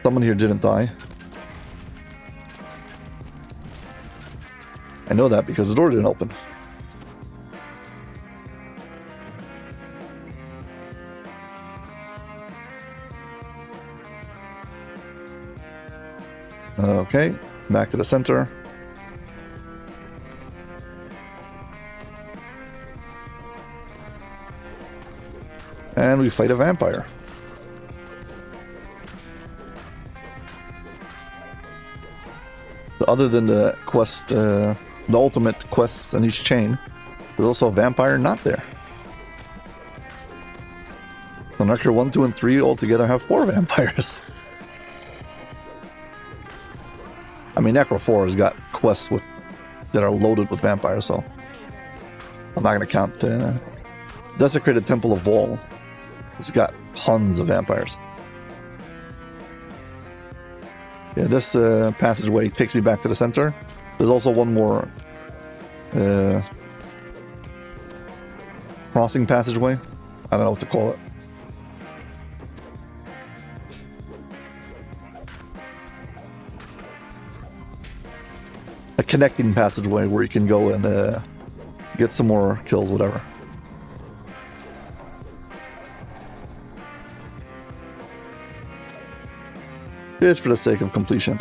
Someone here didn't die. I know that because the door didn't open. Okay, back to the center. And we fight a vampire. But other than the quest, the ultimate quests in each chain, there's also a vampire not there. So Necro 1, 2, and 3 altogether have 4 vampires. I mean, Necro 4 has got quests that are loaded with vampires, so I'm not going to count Desecrated Temple of Wall. It's got tons of vampires. Yeah, this passageway takes me back to the center. There's also one more crossing passageway. I don't know what to call it. A connecting passageway where you can go and get some more kills, whatever. Just for the sake of completion.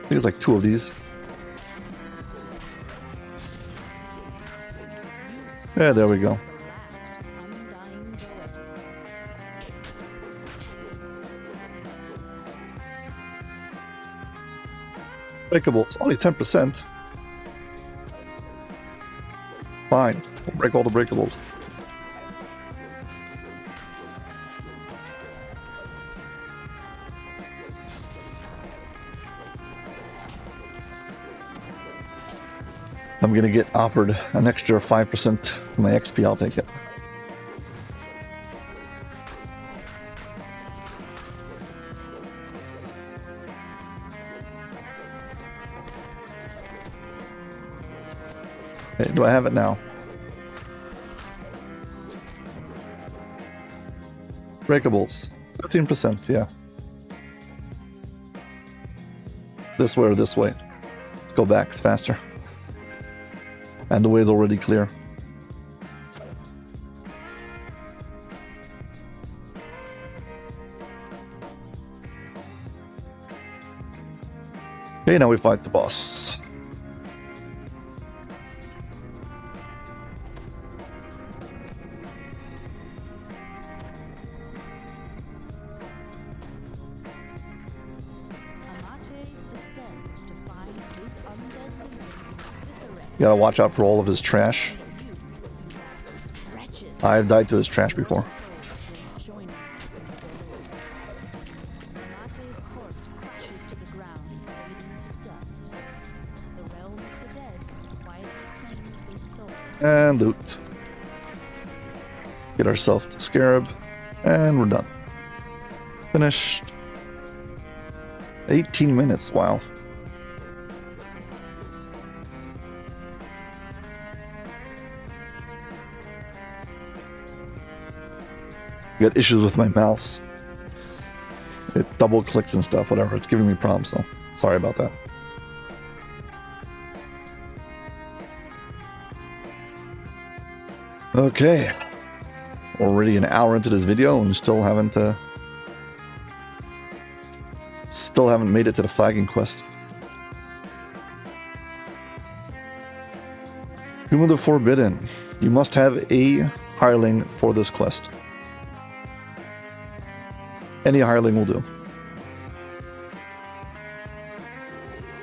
I think it's like 2 of these. Yeah, there we go. Breakables, only 10%. Fine, we'll break all the breakables. I'm gonna get offered an extra 5% of my XP, I'll take it. Okay, do I have it now? Breakables, 15%, yeah. This way or this way? Let's go back, it's faster. And the way is already clear. Okay, now we fight the boss. You gotta watch out for all of his trash. I've died to his trash before. And loot. Get ourselves the scarab. And we're done. Finished. 18 minutes, wow. Got issues with my mouse. It double clicks and stuff, whatever. It's giving me problems, so sorry about that. Okay. Already an hour into this video and still haven't made it to the flagging quest. Tomb of the Forbidden. You must have a hireling for this quest. Any hireling will do.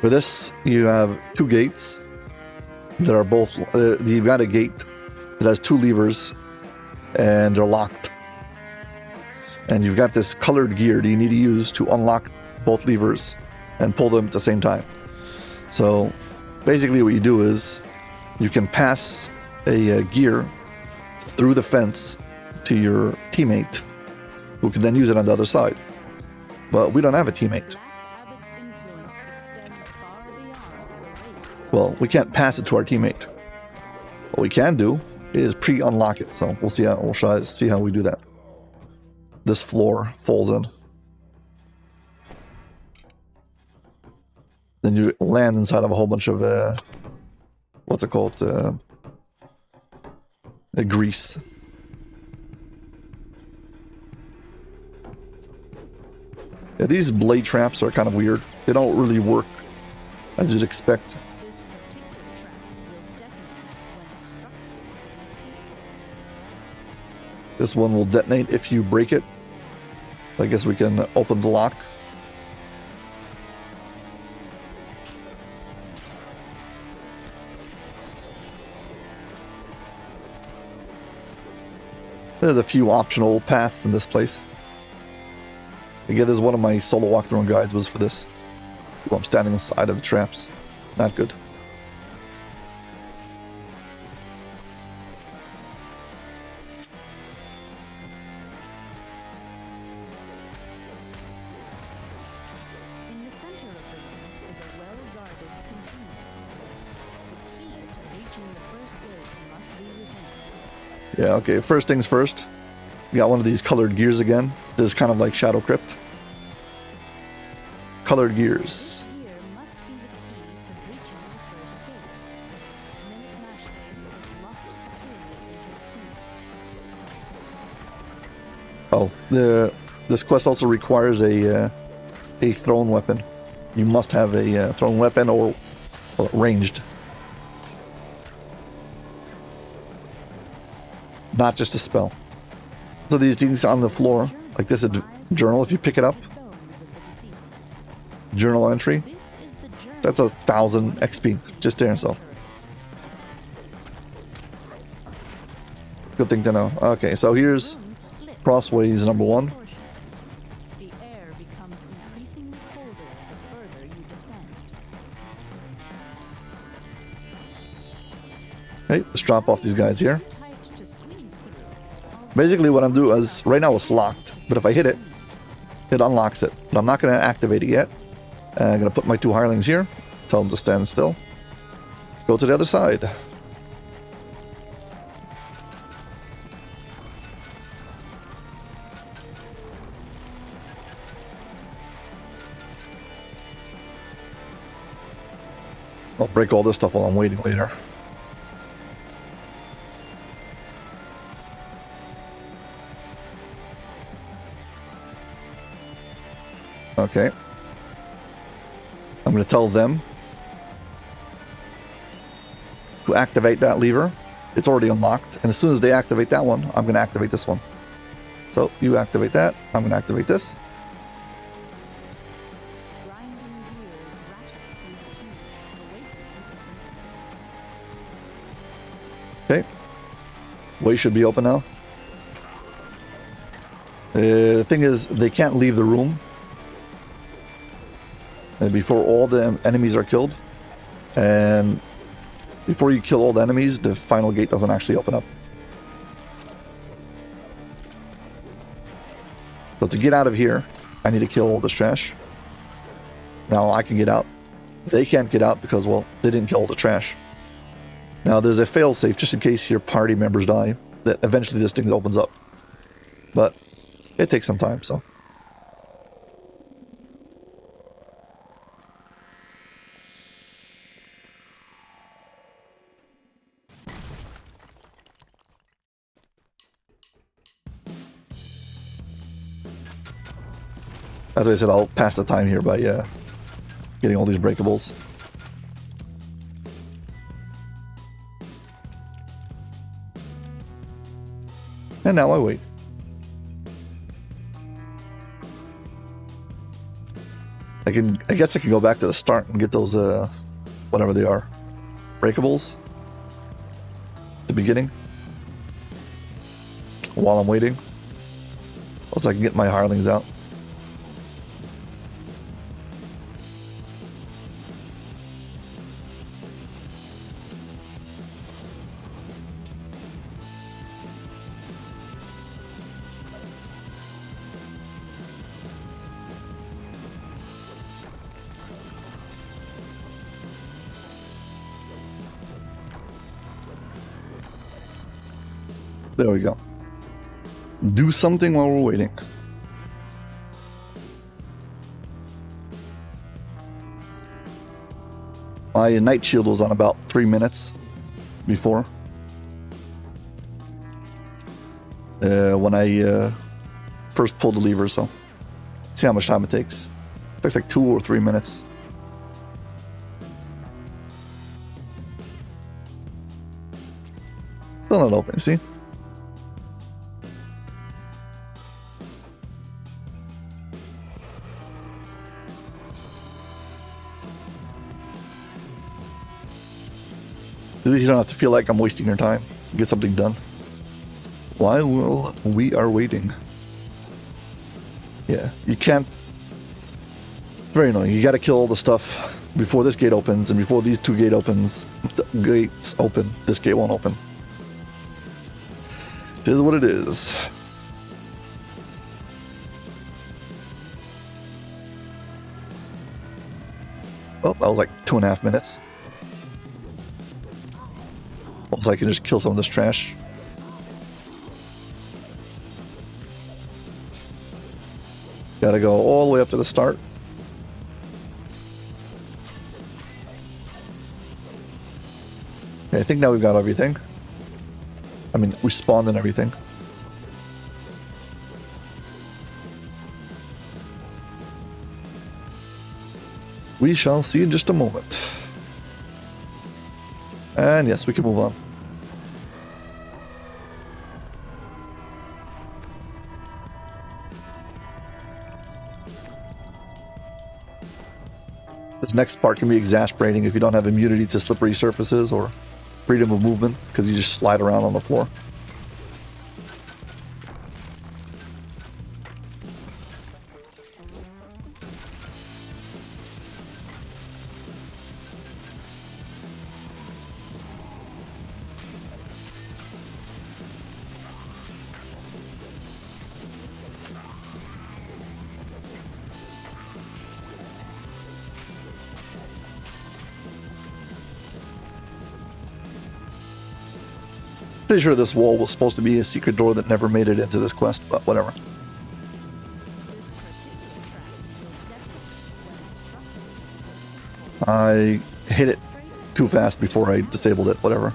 For this, you have 2 gates that are both. You've got a gate that has 2 levers, and they're locked. And you've got this colored gear that you need to use to unlock both levers and pull them at the same time. So, basically, what you do is you can pass a gear through the fence to your teammate, who can then use it on the other side. But we don't have a teammate. Well, we can't pass it to our teammate. What we can do is pre-unlock it, so we'll see how we do that. This floor falls in. Then you land inside of a whole bunch of what's it called? Grease. Yeah, these blade traps are kind of weird. They don't really work as you'd expect. This one will detonate if you break it. I guess we can open the lock. There's a few optional paths in this place. Again, this is one of my solo walkthrough guides was for this. Ooh, I'm standing inside of the traps. Not good. In the center of the room is a well-guarded container. The key to reaching the first gate must be within. Yeah, okay, first things first. We got one of these colored gears again. This is kind of like Shadow Crypt. Colored gears. Here must be the key to breaching the first gate. Mimic Mashblade is locked securely in his tomb. Oh, this quest also requires a thrown weapon. You must have a thrown weapon or ranged. Not just a spell. So these things on the floor, like this journal, if you pick it up, Bones of the deceased. journal entry, This is the journal that's 1,000 XP, just there, so. Good thing to know. Okay, so here's room splits crossways number 1. portions. The air becomes increasingly colder the further you descend. Hey, let's drop off these guys here. Too tight to squeeze through. Basically what I'm doing is, right now it's locked, but if I hit it, it unlocks it. But I'm not going to activate it yet. I'm going to put my 2 hirelings here, tell them to stand still. Let's go to the other side. I'll break all this stuff while I'm waiting later. Okay. I'm going to tell them to activate that lever. It's already unlocked. And as soon as they activate that one, I'm going to activate this one. So you activate that. I'm going to activate this. Grinding gears rattle through the tomb, awakening its inhabitants. Okay. Way should be open now. The thing is, they can't leave the room before all the enemies are killed. And before you kill all the enemies, the final gate doesn't actually open up. So to get out of here, I need to kill all this trash. Now I can get out. They can't get out because, well, they didn't kill all the trash. Now there's a failsafe just in case your party members die, that eventually this thing opens up. But it takes some time, so. As I said, I'll pass the time here by getting all these breakables. And now I wait. I guess I can go back to the start and get those whatever they are, breakables. The beginning. While I'm waiting. Also I can get my hirelings out. There we go. Do something while we're waiting. My night shield was on about 3 minutes before. When I first pulled the lever, so see how much time it takes. It takes like 2 or 3 minutes. Still not open, see? You don't have to feel like I'm wasting your time. Get something done. While we are waiting. Yeah, you can't... It's very annoying. You gotta kill all the stuff before this gate opens, and before these two gates open, this gate won't open. It is what it is. Oh, that was like 2.5 minutes. Hopefully I can just kill some of this trash. Gotta go all the way up to the start. Okay, I think now we've got everything. I mean, we spawned and everything. We shall see in just a moment. And yes, we can move on. This next part can be exasperating if you don't have immunity to slippery surfaces or freedom of movement, because you just slide around on the floor. Pretty sure this wall was supposed to be a secret door that never made it into this quest, but whatever. I hit it too fast before I disabled it, whatever.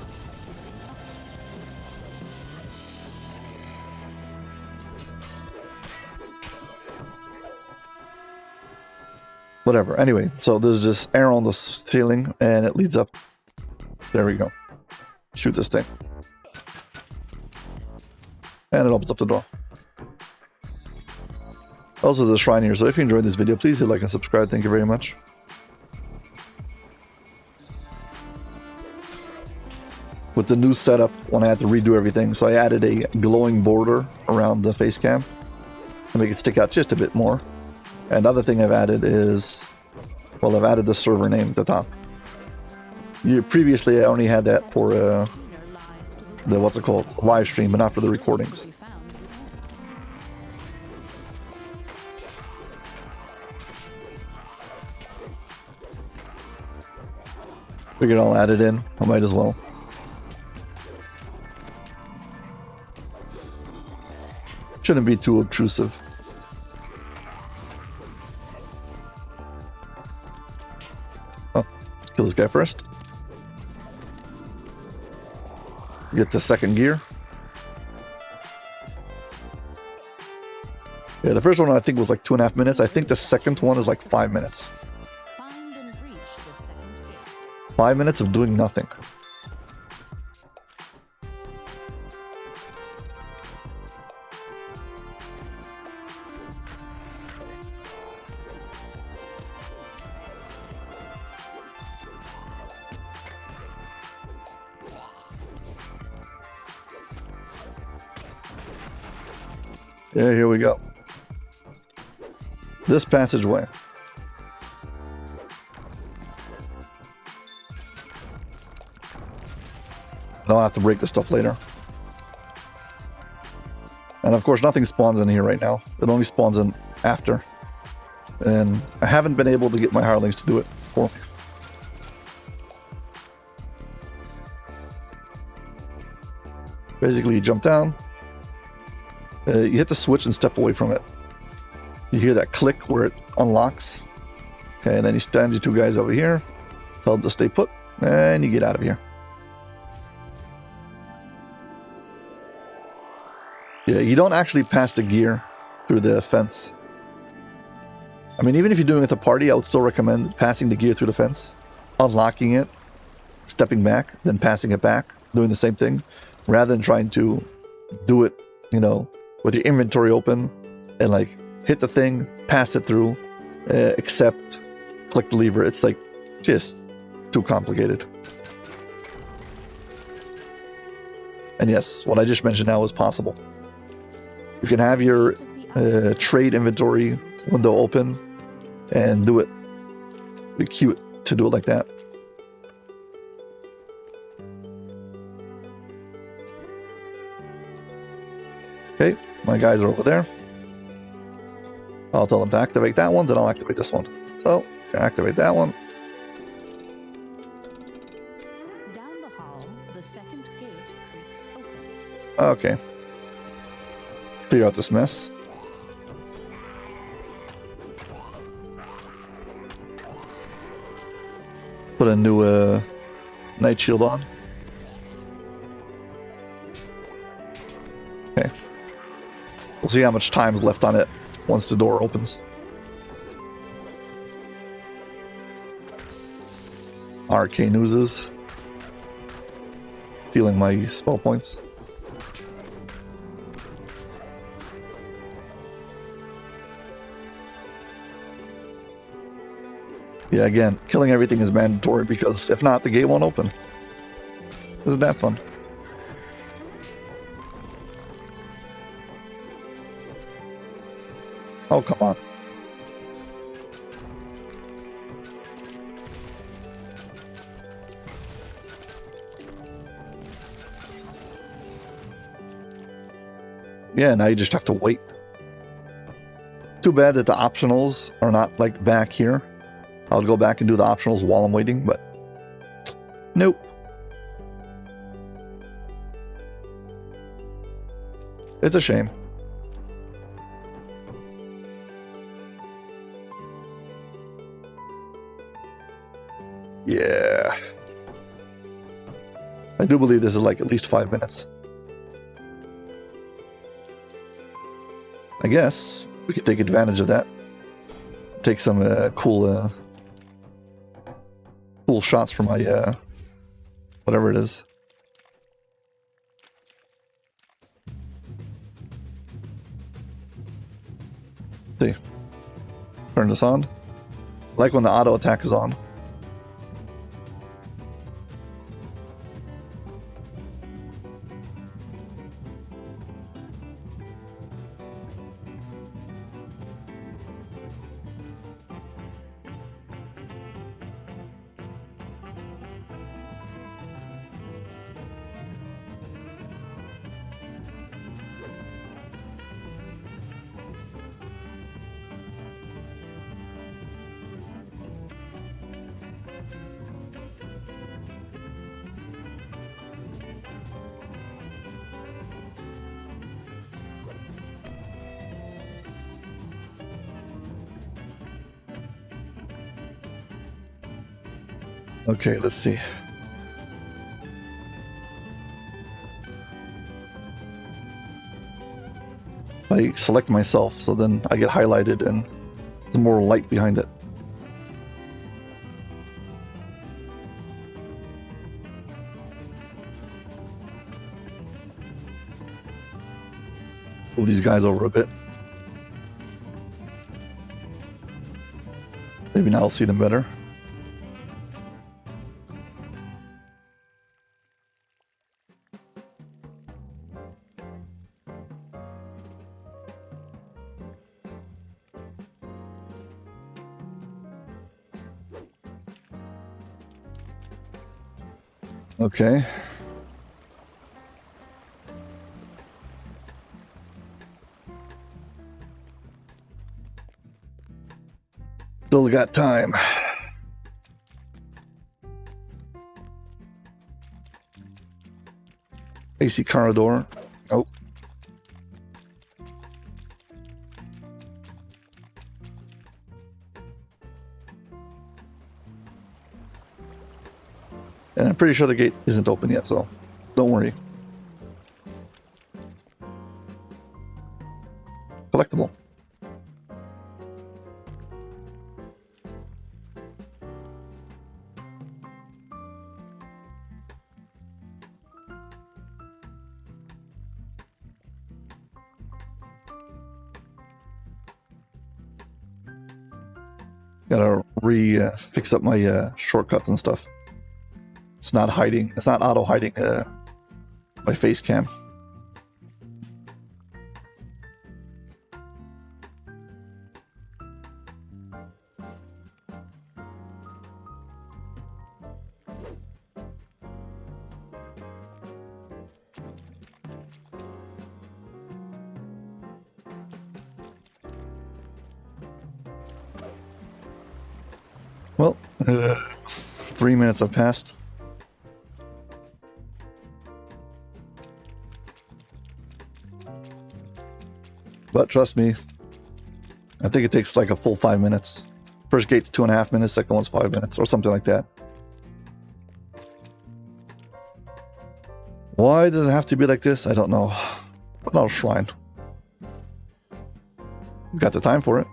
Whatever. Anyway, so there's this arrow on the ceiling and it leads up. There we go. Shoot this thing. And it opens up the door. Also, there's a shrine here, so if you enjoyed this video, please hit like and subscribe. Thank you very much. With the new setup, when I had to redo everything, so I added a glowing border around the face cam to make it stick out just a bit more. And the other thing I've added is, well, I've added the server name at the top. Previously, I only had that for the, what's it called, live stream, but not for the recordings. Figured I'll add it in. I might as well. Shouldn't be too obtrusive. Oh, kill this guy first. Get the second gear. Yeah, the first one I think was like 2.5 minutes. I think the second one is like 5 minutes. Find and reach the second gate. 5 minutes of doing nothing. Yeah, here we go. This passageway. I don't have to break this stuff later. And of course, nothing spawns in here right now. It only spawns in after. And I haven't been able to get my hirelings to do it for me. Basically, you jump down. You hit the switch and step away from it. You hear that click where it unlocks. Okay, and then you stand your two guys over here. Tell them to stay put. And you get out of here. Yeah, you don't actually pass the gear through the fence. I mean, even if you're doing it at the party, I would still recommend passing the gear through the fence, unlocking it, stepping back, then passing it back, doing the same thing, rather than trying to do it, you know, with your inventory open and like hit the thing, pass it through, accept, click the lever. It's like just too complicated. And yes, what I just mentioned now is possible. You can have your trade inventory window open and do it. It'd be cute to do it like that. Okay, my guys are over there. I'll tell them to activate that one, then I'll activate this one. So, activate that one. Down the hall, the second gate creaks open. Okay. Clear out this mess. Put a new night shield on. Okay. We'll see how much time is left on it once the door opens. Arcane oozes. Stealing my spell points. Yeah, again, killing everything is mandatory because if not, the gate won't open. Isn't that fun? Oh, come on. Yeah, now you just have to wait. Too bad that the optionals are not like back here. I'll go back and do the optionals while I'm waiting, but nope. It's a shame. Yeah. I do believe this is like at least 5 minutes. I guess we could take advantage of that. Take some cool shots for my whatever it is. See. Turn this on. I like when the auto attack is on. Okay, let's see. I select myself, so then I get highlighted and there's more light behind it. Move these guys over a bit. Maybe now I'll see them better. Okay. Still got time. AC corridor. Oh. And I'm pretty sure the gate isn't open yet, so don't worry. Collectible. Gotta fix up my shortcuts and stuff. It's not hiding. It's not auto hiding my my face cam. Well, 3 minutes have passed. But trust me, I think it takes like a full 5 minutes. First gate's 2.5 minutes, second one's 5 minutes, or something like that. Why does it have to be like this? I don't know. But I'll shrine. Got the time for it.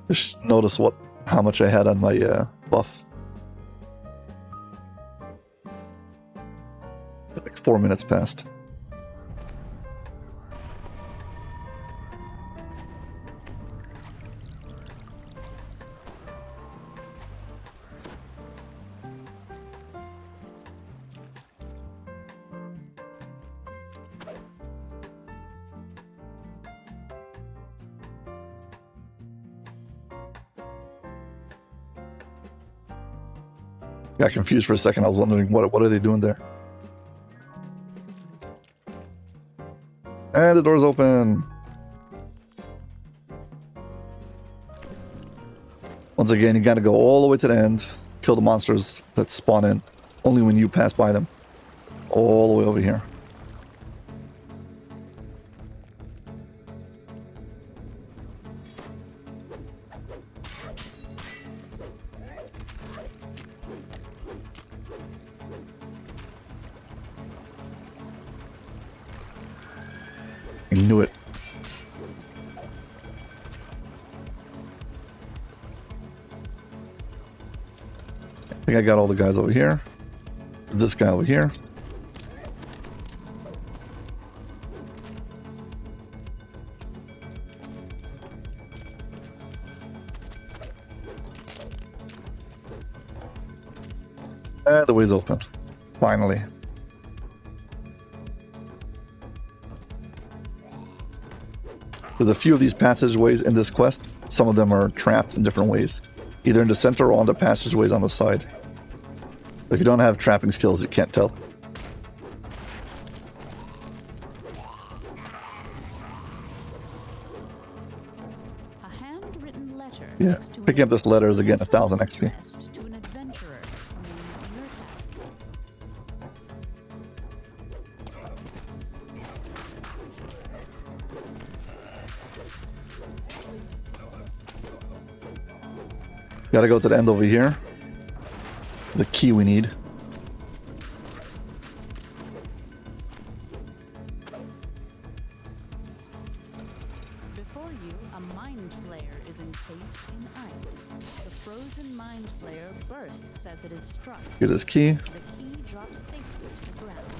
Just notice how much I had on my buff. Like 4 minutes passed. Got confused for a second. I was wondering what are they doing there? And the door's open. Once again, you gotta go all the way to the end, kill the monsters that spawn in, only when you pass by them. All the way over here. I knew it. I think I got all the guys over here. This guy over here. And the way's open. Finally. There's a few of these passageways in this quest. Some of them are trapped in different ways, either in the center or on the passageways on the side. If you don't have trapping skills, you can't tell. A handwritten letter. Yeah, picking up this letter is again 1,000 XP. To an adventurer named Murtagh. Gotta go to the end over here. The key we need. Before you, a mind flayer is encased in ice. The frozen mind flayer bursts as it is struck. Get this key. The key drops safely to the ground.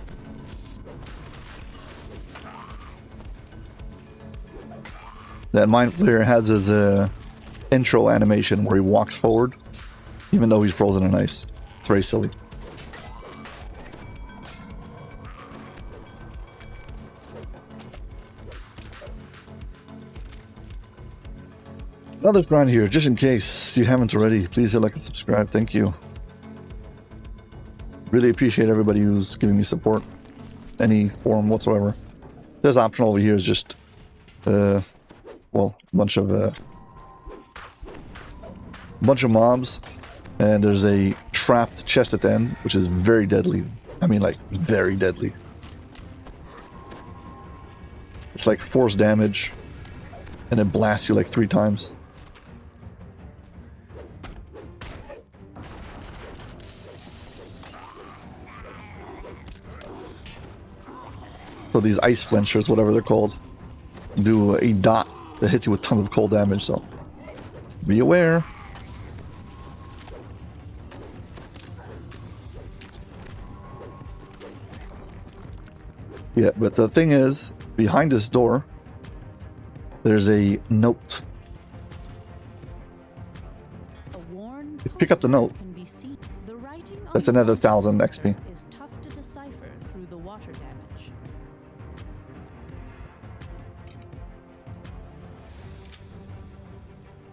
That mind flayer has his intro animation where he walks forward, even though he's frozen in ice. It's very silly. Another shrine here, just in case you haven't already. Please hit like and subscribe. Thank you. Really appreciate everybody who's giving me support, any form whatsoever. This option over here is just, well, a bunch of mobs, and there's a trapped chest at the end, which is very deadly. I mean, like, very deadly. It's like force damage, and it blasts you like 3 times. So these ice flinchers, whatever they're called, do a dot that hits you with tons of cold damage, so be aware. Yeah, but the thing is, behind this door, there's a note. A worn Pick up the note. can be seen. The writing That's on another the 1,000 XP. is tough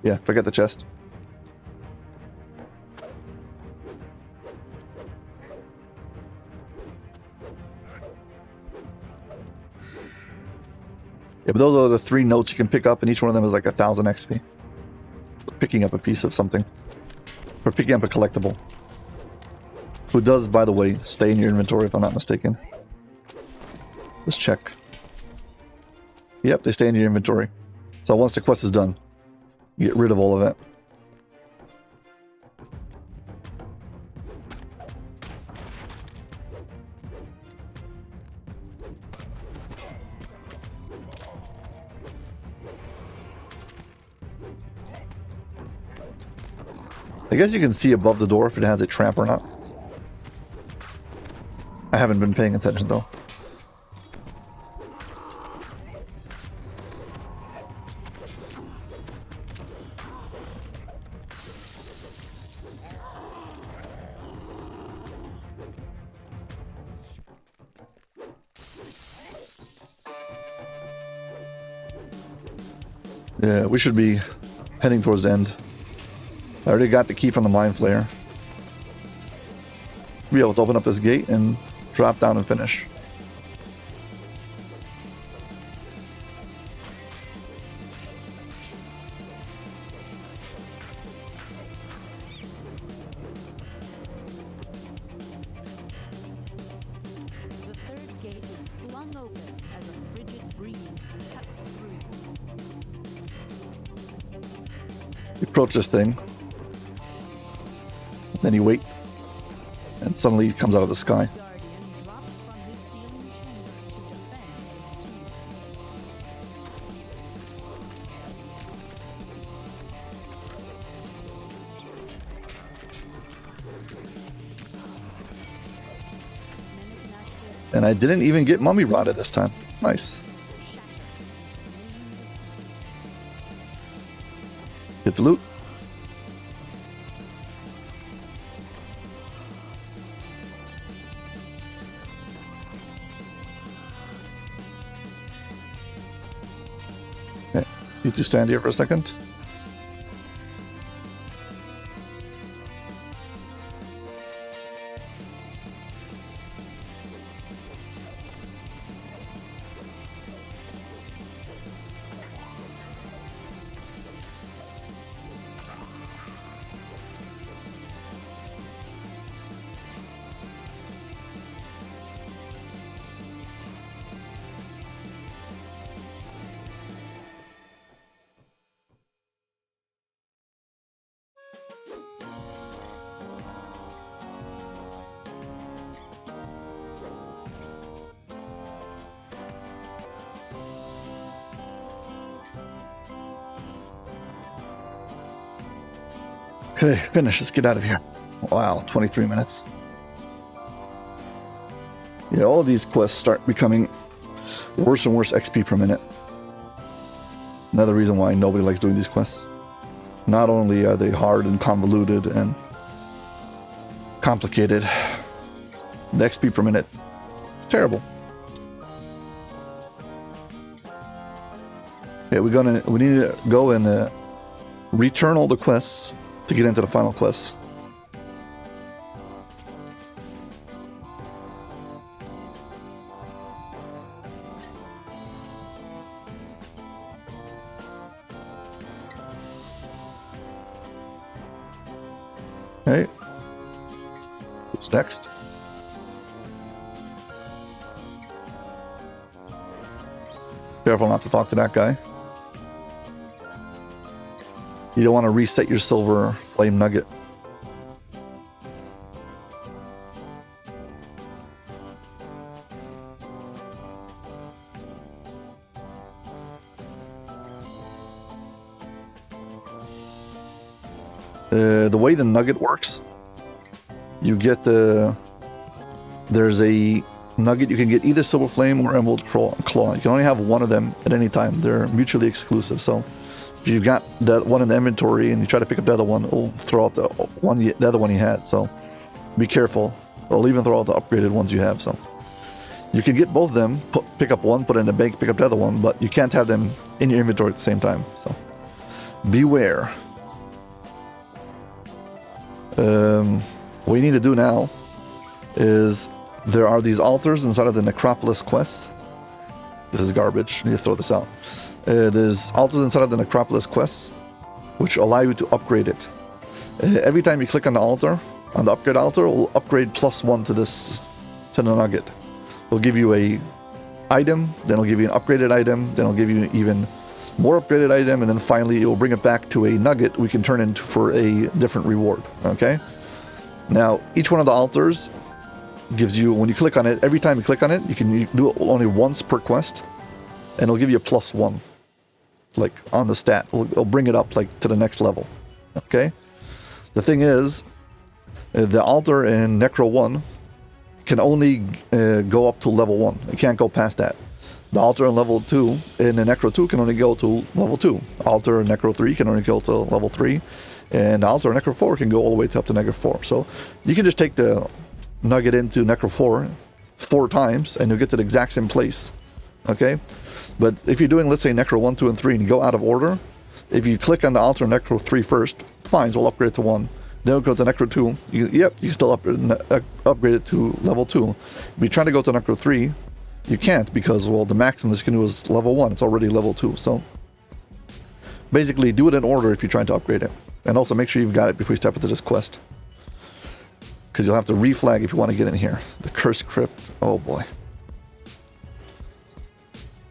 Yeah, forget the chest. Yeah, but those are the 3 notes you can pick up, and each one of them is like 1,000 XP. Picking up a piece of something. Or picking up a collectible. Who does, by the way, stay in your inventory if I'm not mistaken. Let's check. Yep, they stay in your inventory. So once the quest is done, you get rid of all of it. I guess you can see above the door if it has a trap or not. I haven't been paying attention though. Yeah, we should be heading towards the end. I already got the key from the Mind Flayer. Be able to open up this gate and drop down and finish. The third gate is flung open as a frigid breeze cuts through. You approach this thing. Then you wait. And suddenly it comes out of the sky. Guardian drops from his sealing chamber to defend his tomb. And I didn't even get mummy rotted this time. Nice. Get the loot. Okay, you two stand here for a second. Okay, finish. Let's get out of here. Wow, 23 minutes. Yeah, all of these quests start becoming worse and worse XP per minute. Another reason why nobody likes doing these quests. Not only are they hard and convoluted and complicated, the XP per minute is terrible. Yeah, we need to go and return all the quests to get into the final quest. Okay. What's next? Careful not to talk to that guy. You don't want to reset your silver flame nugget. The way the nugget works, you get there's a nugget you can get either silver flame or emerald claw. You can only have one of them at any time. They're mutually exclusive. So if you've got that one in the inventory and you try to pick up the other one, it'll throw out the other one you had. So be careful. It'll even throw out the upgraded ones you have. So you can get both of them, pick up one, put it in the bank, pick up the other one, but you can't have them in your inventory at the same time. So beware. What you need to do now is there are these altars inside of the Necropolis quests. This is garbage. I need to throw this out. There's altars inside of the Necropolis quests which allow you to upgrade it. Every time you click on the altar, on the upgrade altar, it will upgrade +1 to the nugget. It'll give you a item, then it'll give you an upgraded item, then it'll give you an even more upgraded item, and then finally it will bring it back to a nugget we can turn into for a different reward. Okay? Now, each one of the altars gives you, when you click on it, every time you click on it, you can do it only once per quest, and it'll give you a +1, like on the stat. It'll bring it up like to the next level. Okay? The thing is, the altar in Necro 1 can only go up to level 1. It can't go past that. The altar in level 2, in the Necro 2, can only go to level 2. Altar in Necro 3 can only go to level 3. And the altar in Necro 4 can go all the way up to Necro 4. So you can just take the nugget into Necro 4 times, and you'll get to the exact same place. Okay? But if you're doing, let's say, Necro 1, 2, and 3, and you go out of order, if you click on the altar in Necro 3 first, fine, so we'll upgrade it to 1. Then we'll go to Necro 2. You can still upgrade it to level 2. If you're trying to go to Necro 3, you can't because, well, the maximum this can do is level 1. It's already level 2. So basically, do it in order if you're trying to upgrade it. And also make sure you've got it before you step into this quest. Because you'll have to reflag if you want to get in here. The Cursed Crypt. Oh boy.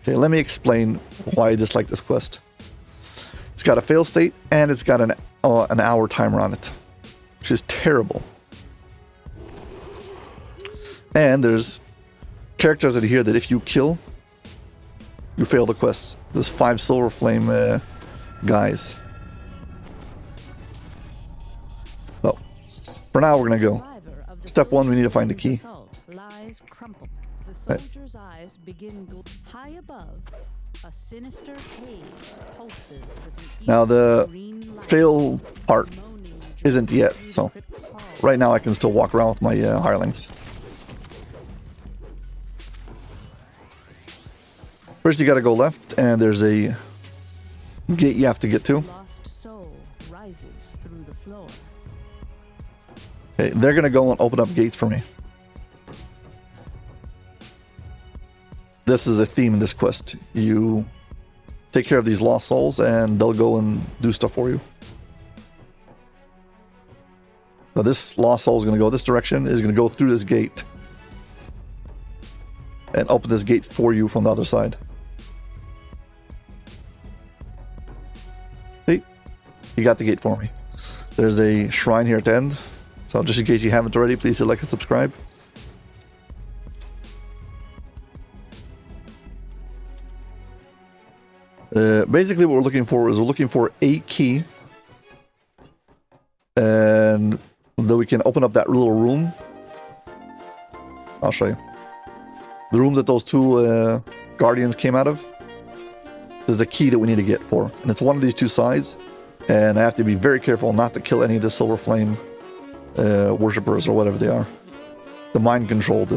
Okay, let me explain why I dislike this quest. It's got a fail state, and it's got an hour timer on it, which is terrible. And there's characters in here that if you kill, you fail the quest. There's 5 silver flame guys. So, for now we're gonna go. Step 1, we need to find the key. The soldier's eyes begin high above. A sinister haze pulses with an now the fail part isn't yet, so right now I can still walk around with my hirelings. First you gotta go left, and there's a gate you have to get to. Lost soul rises through the floor. Okay, they're gonna go and open up gates for me. This is a theme in this quest. You take care of these lost souls, and they'll go and do stuff for you. Now this lost soul is going to go this direction, is going to go through this gate and open this gate for you from the other side. See? You got the gate for me. There's a shrine here at the end. So just in case you haven't already, please hit like and subscribe. Basically what we're looking for is we're looking for a key, and then we can open up that little room. I'll show you. The room that those 2 guardians came out of. There's a key that we need to get for, and it's one of these 2 sides, and I have to be very careful not to kill any of the silver flame worshippers or whatever they are. The mind controlled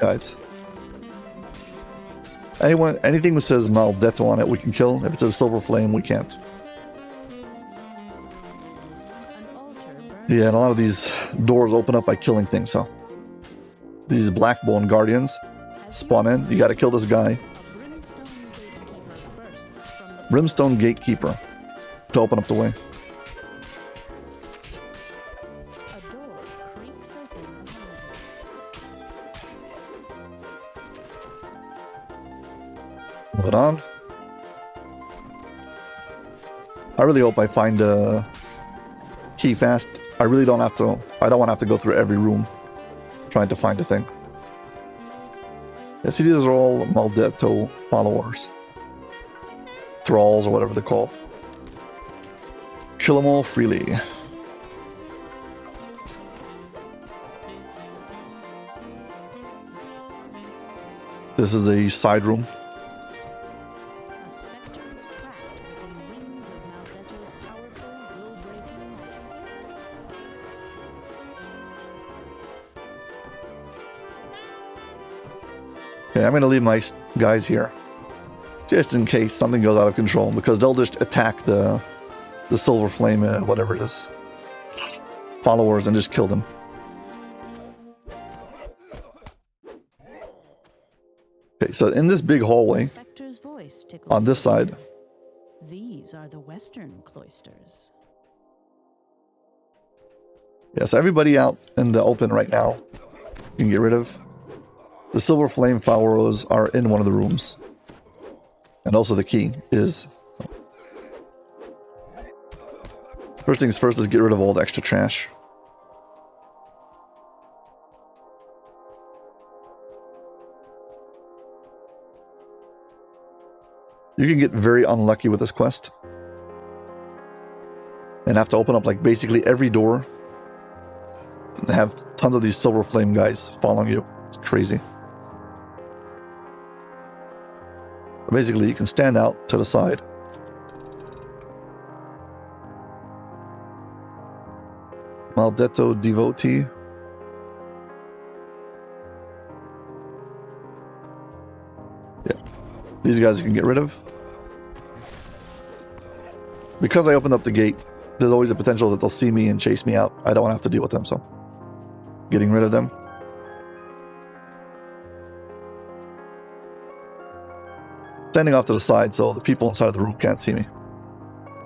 guys. Anything that says Maldetto on it, we can kill. If it says Silver Flame, we can't. Yeah, and a lot of these doors open up by killing things, so. These Blackbone Guardians spawn in. You gotta kill this guy. Brimstone Gatekeeper. To open up the way. Move it on. I really hope I find a key fast. I really don't have to. I don't want to have to go through every room trying to find a thing. Yeah, see, these are all Maldetto followers. Thralls or whatever they're called. Kill them all freely. This is a side room. Okay, I'm gonna leave my guys here, just in case something goes out of control, because they'll just attack the the Silver Flame, whatever it is, followers and just kill them. Okay, so in this big hallway, Spectre's voice tickles on this your side, ear. These are the western cloisters. yeah, so everybody out in the open right now, you can get rid of. The Silver Flame followers are in one of the rooms. And also the key is... First things first is get rid of all the extra trash. You can get very unlucky with this quest. And have to open up like basically every door. And have tons of these Silver Flame guys following you. It's crazy. Basically, you can stand out to the side. Maldetto Devotee. Yeah. These guys you can get rid of. Because I opened up the gate, there's always a potential that they'll see me and chase me out. I don't want to have to deal with them, so... Getting rid of them. Standing off to the side so the people inside of the room can't see me.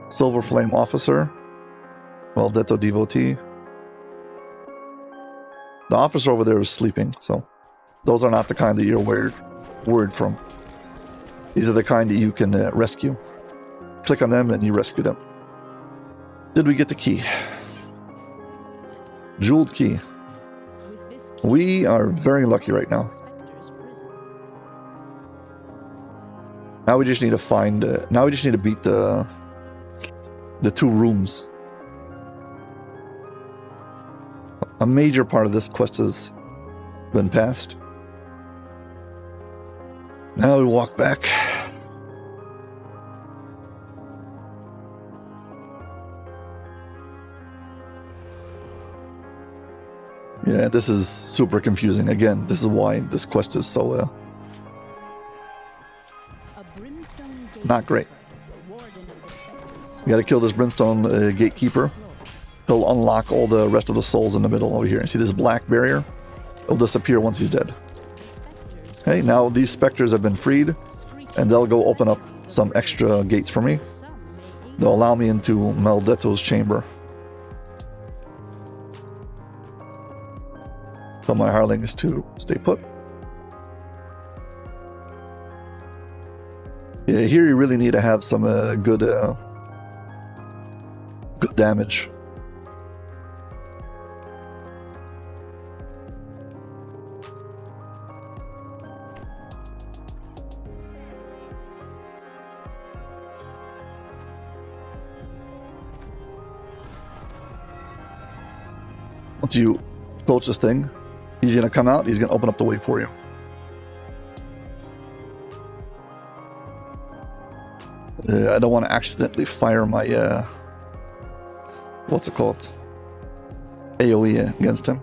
Silver Flame Officer. Maldetto Devotee. The officer over there is sleeping, so those are not the kind that you're worried from. These are the kind that you can rescue. Click on them and you rescue them. Did we get the key? Jeweled key. With this key, We are very lucky right now. Spectre's prison. Now we just need to find... now we just need to beat the two rooms. A major part of this quest has been passed. Now we walk back. Yeah, this is super confusing. Again, this is why this quest is so A brimstone not great. warden of the Spectre's You gotta kill this Brimstone gatekeeper. floor. He'll unlock all the rest of the souls in the middle over here. See this black barrier? It'll disappear once he's dead. Spectre's Okay, now these specters have been freed, and they'll go open up some extra gates for me. some may aid They'll allow me into Maldetto's chamber. Tell my hirelings to stay put. Yeah, here you really need to have some good damage. Once you approach this thing, he's going to come out, he's going to open up the way for you. I don't want to accidentally fire my, what's it called? AoE against him.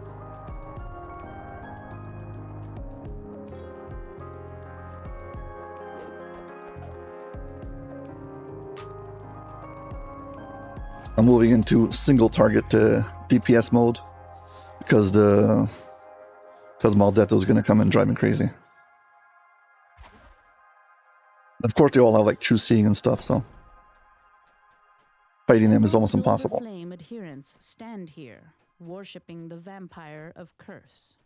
I'm moving into single target DPS mode because Maldetto's going to come and drive me crazy. Of course, they all have like true seeing and stuff, so fighting them is almost Silver impossible. Flame adherents stand here, worshipping the vampire of curse.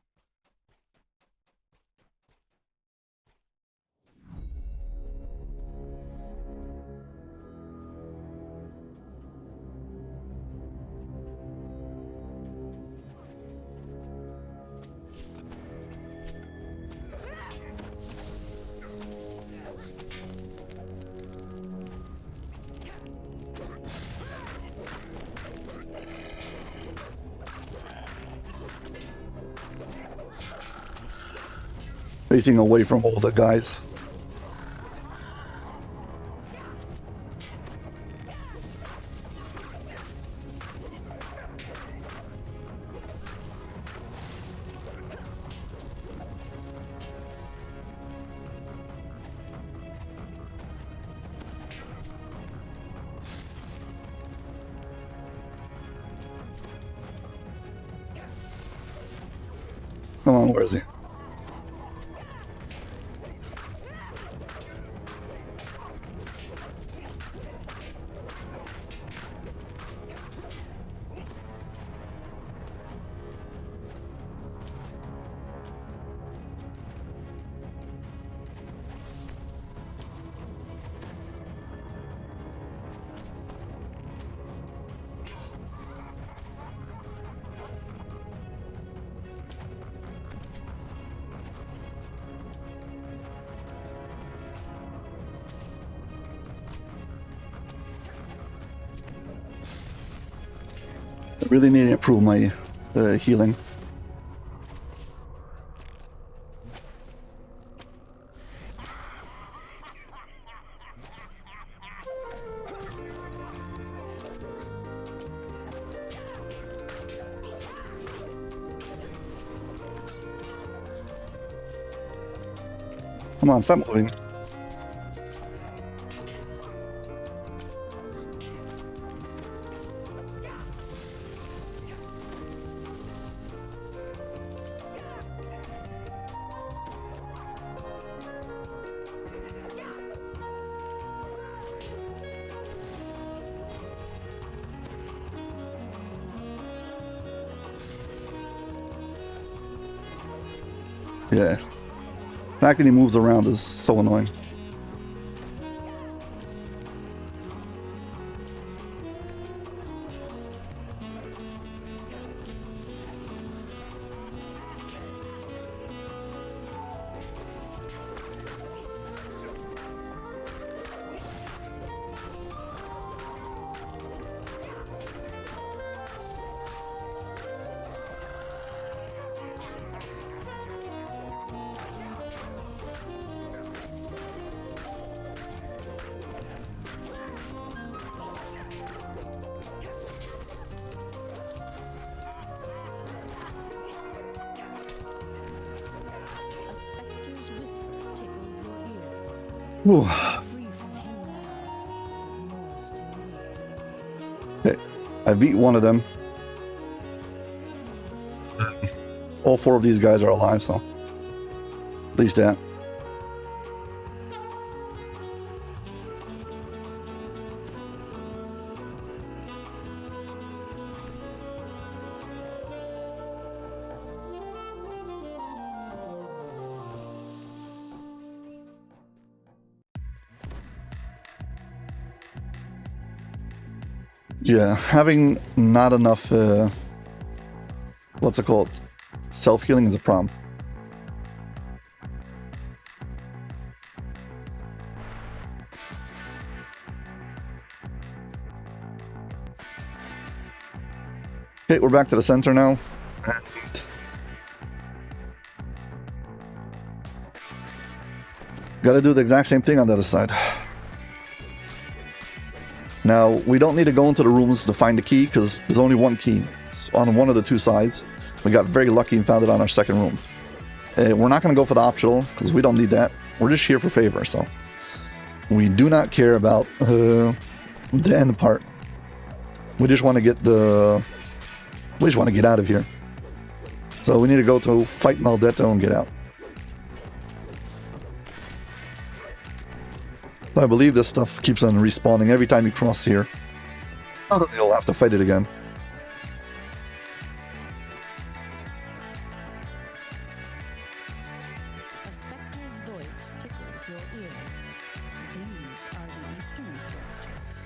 Facing away from all the guys. Come on, where is he? I really need to improve my healing. Come on, stop moving. Yeah. The fact that he moves around is so annoying. A specter's whisper tickles your ears. Ooh. Free from him now, but more still wait. Okay. I beat one of them. All four of these guys are alive, so at least that. Yeah, having not enough, what's it called? Self-healing is a problem. Okay, we're back to the center now. Gotta do the exact same thing on the other side. Now, we don't need to go into the rooms to find the key, because there's only one key. It's on one of the two sides. We got very lucky and found it on our second room. We're not going to go for the optional, because we don't need that. We're just here for favor, so. We do not care about the end part. We just want to get we just want to get out of here. So we need to go to fight Maldetto and get out. I believe this stuff keeps on respawning every time you cross here. You'll have to fight it again. A specter's voice tickles your ear. These are the eastern clusters.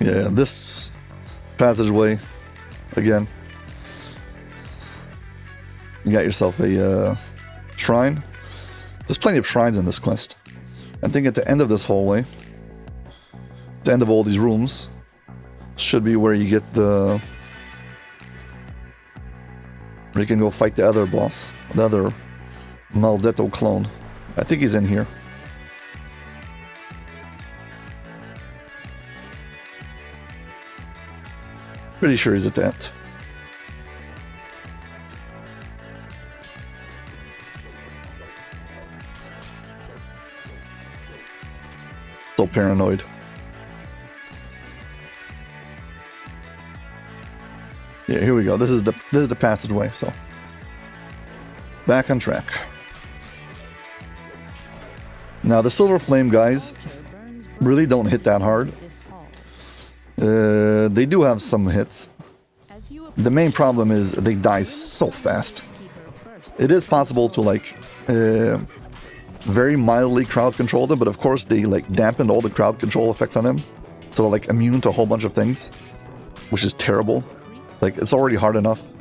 Yeah, this passageway, again. You got yourself a shrine. There's plenty of shrines in this quest. I think at the end of this hallway, the end of all these rooms, should be where you get where you can go fight the other boss, the other Maldetto clone. I think he's in here. Pretty sure he's at that. So paranoid. Yeah, here we go. This is the passageway, so back on track. Now the silver flame guys really don't hit that hard. They do have some hits. The main problem is they die so fast. It is possible to like very mildly crowd control them, but of course they like dampen all the crowd control effects on them, so they're like immune to a whole bunch of things, which is terrible. Like, it's already hard enough.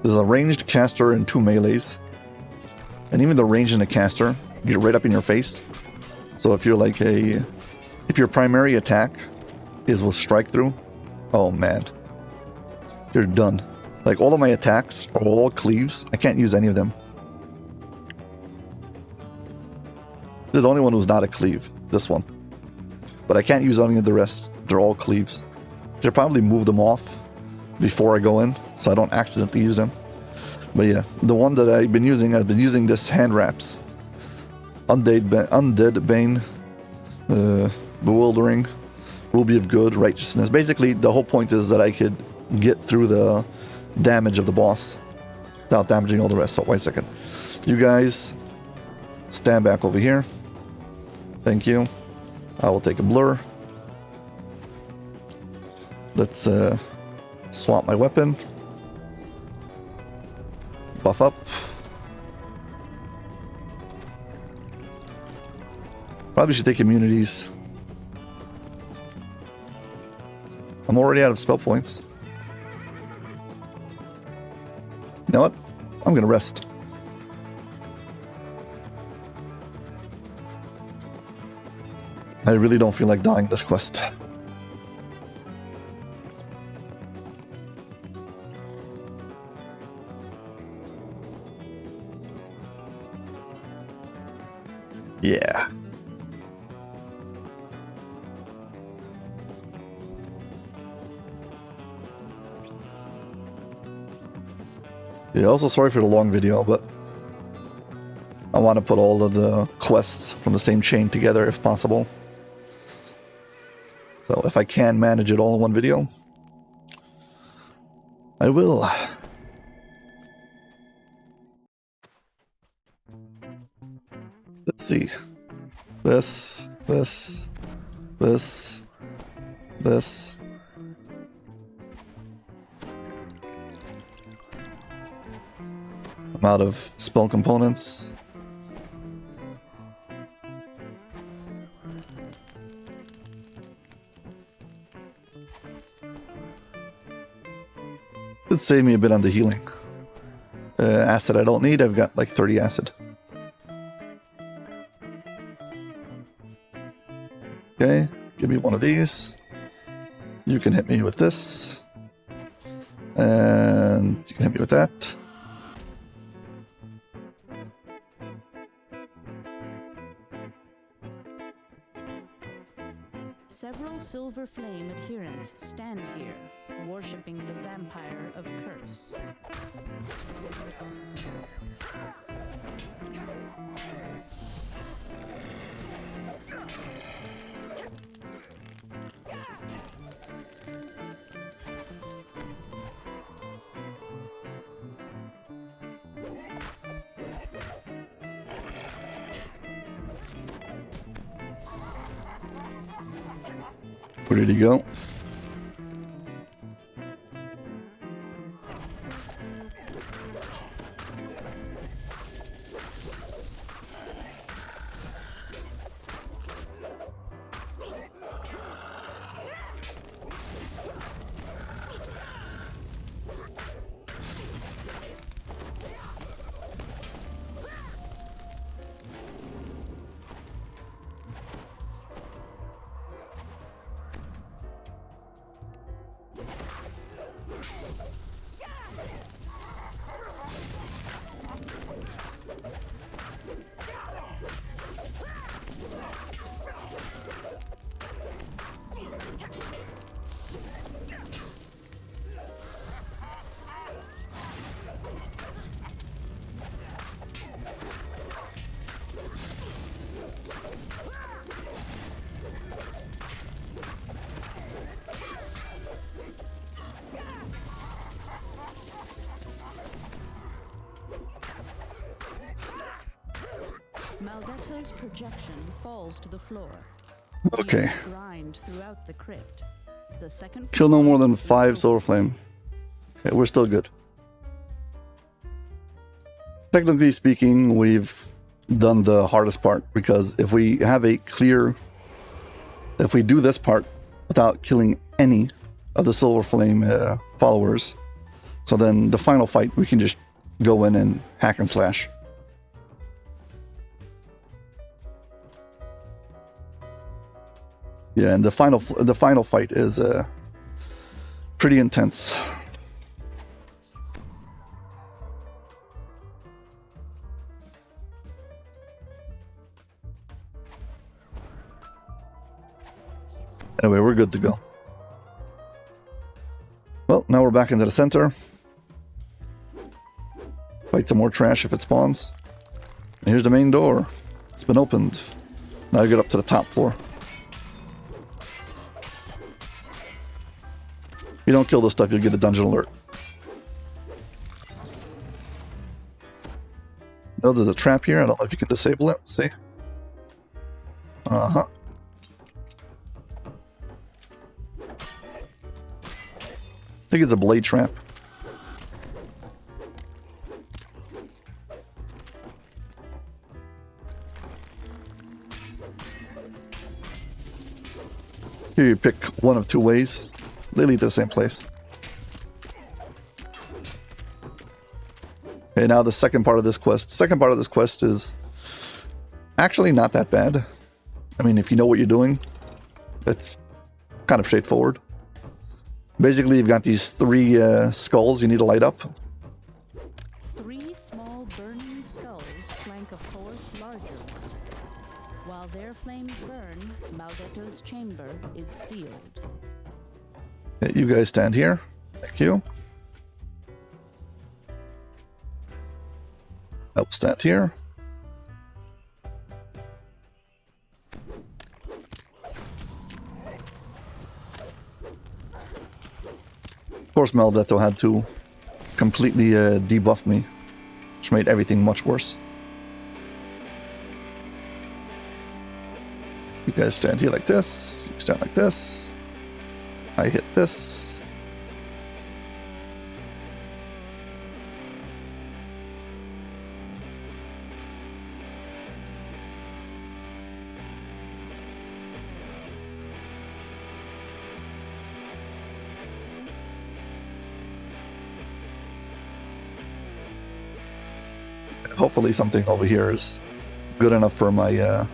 There's a ranged caster and 2 melees. And even the range in the caster get right up in your face. So if you're like if your primary attack is with strike through, oh man, you're done. Like, all of my attacks are all cleaves. I can't use any of them. There's only one who's not a cleave, this one. But I can't use any of the rest. They're all cleaves. Should probably move them off before I go in, so I don't accidentally use them. But yeah, the one that I've been using this hand wraps. Undead Bane, Bewildering, Ruby of Good, Righteousness. Basically, the whole point is that I could get through the damage of the boss without damaging all the rest. So wait a second. You guys, stand back over here. Thank you. I will take a blur. Let's swap my weapon. Buff up. Probably should take immunities. I'm already out of spell points. You know what? I'm gonna rest. I really don't feel like dying this quest. Yeah. Yeah, also sorry for the long video, but I want to put all of the quests from the same chain together if possible. So if I can manage it all in one video, I will. Let's see. This. I'm out of spell components. It'd save me a bit on the healing. Acid I don't need, I've got like 30 acid. Okay, give me one of these. You can hit me with this. And you can hit me with that. Several Silver Flame adherents stand here, worshipping the Vampire of Curse. Where did he go? Maldetto's projection falls to the floor. Okay. Beams grind throughout the crypt. The second Kill no more than floor 5 is Silver Flame. Okay, we're still good. Technically speaking, we've done the hardest part, because if we have a clear... If we do this part without killing any of the Silver Flame followers, so then the final fight, we can just go in and hack and slash. Yeah, and the final fight is pretty intense. Anyway, we're good to go. Well, now we're back into the center. Fight some more trash if it spawns. And here's the main door. It's been opened. Now you get up to the top floor. If you don't kill this stuff, you'll get a dungeon alert. No, there's a trap here. I don't know if you can disable it. See? Uh-huh. I think it's a blade trap. Here you pick one of two ways. They lead to the same place. Okay, now the second part of this quest. Second part of this quest is actually not that bad. I mean, if you know what you're doing, it's kind of straightforward. Basically, you've got these 3 skulls you need to light up. 3 small burning skulls flank a 4th larger one. While their flames burn, Maldetto's chamber is sealed. Okay, you guys stand here. Thank you. I'll stand here. Of course, Maldetto had to completely debuff me, which made everything much worse. You guys stand here like this. You stand like this. I hit this. Hopefully something over here is good enough for my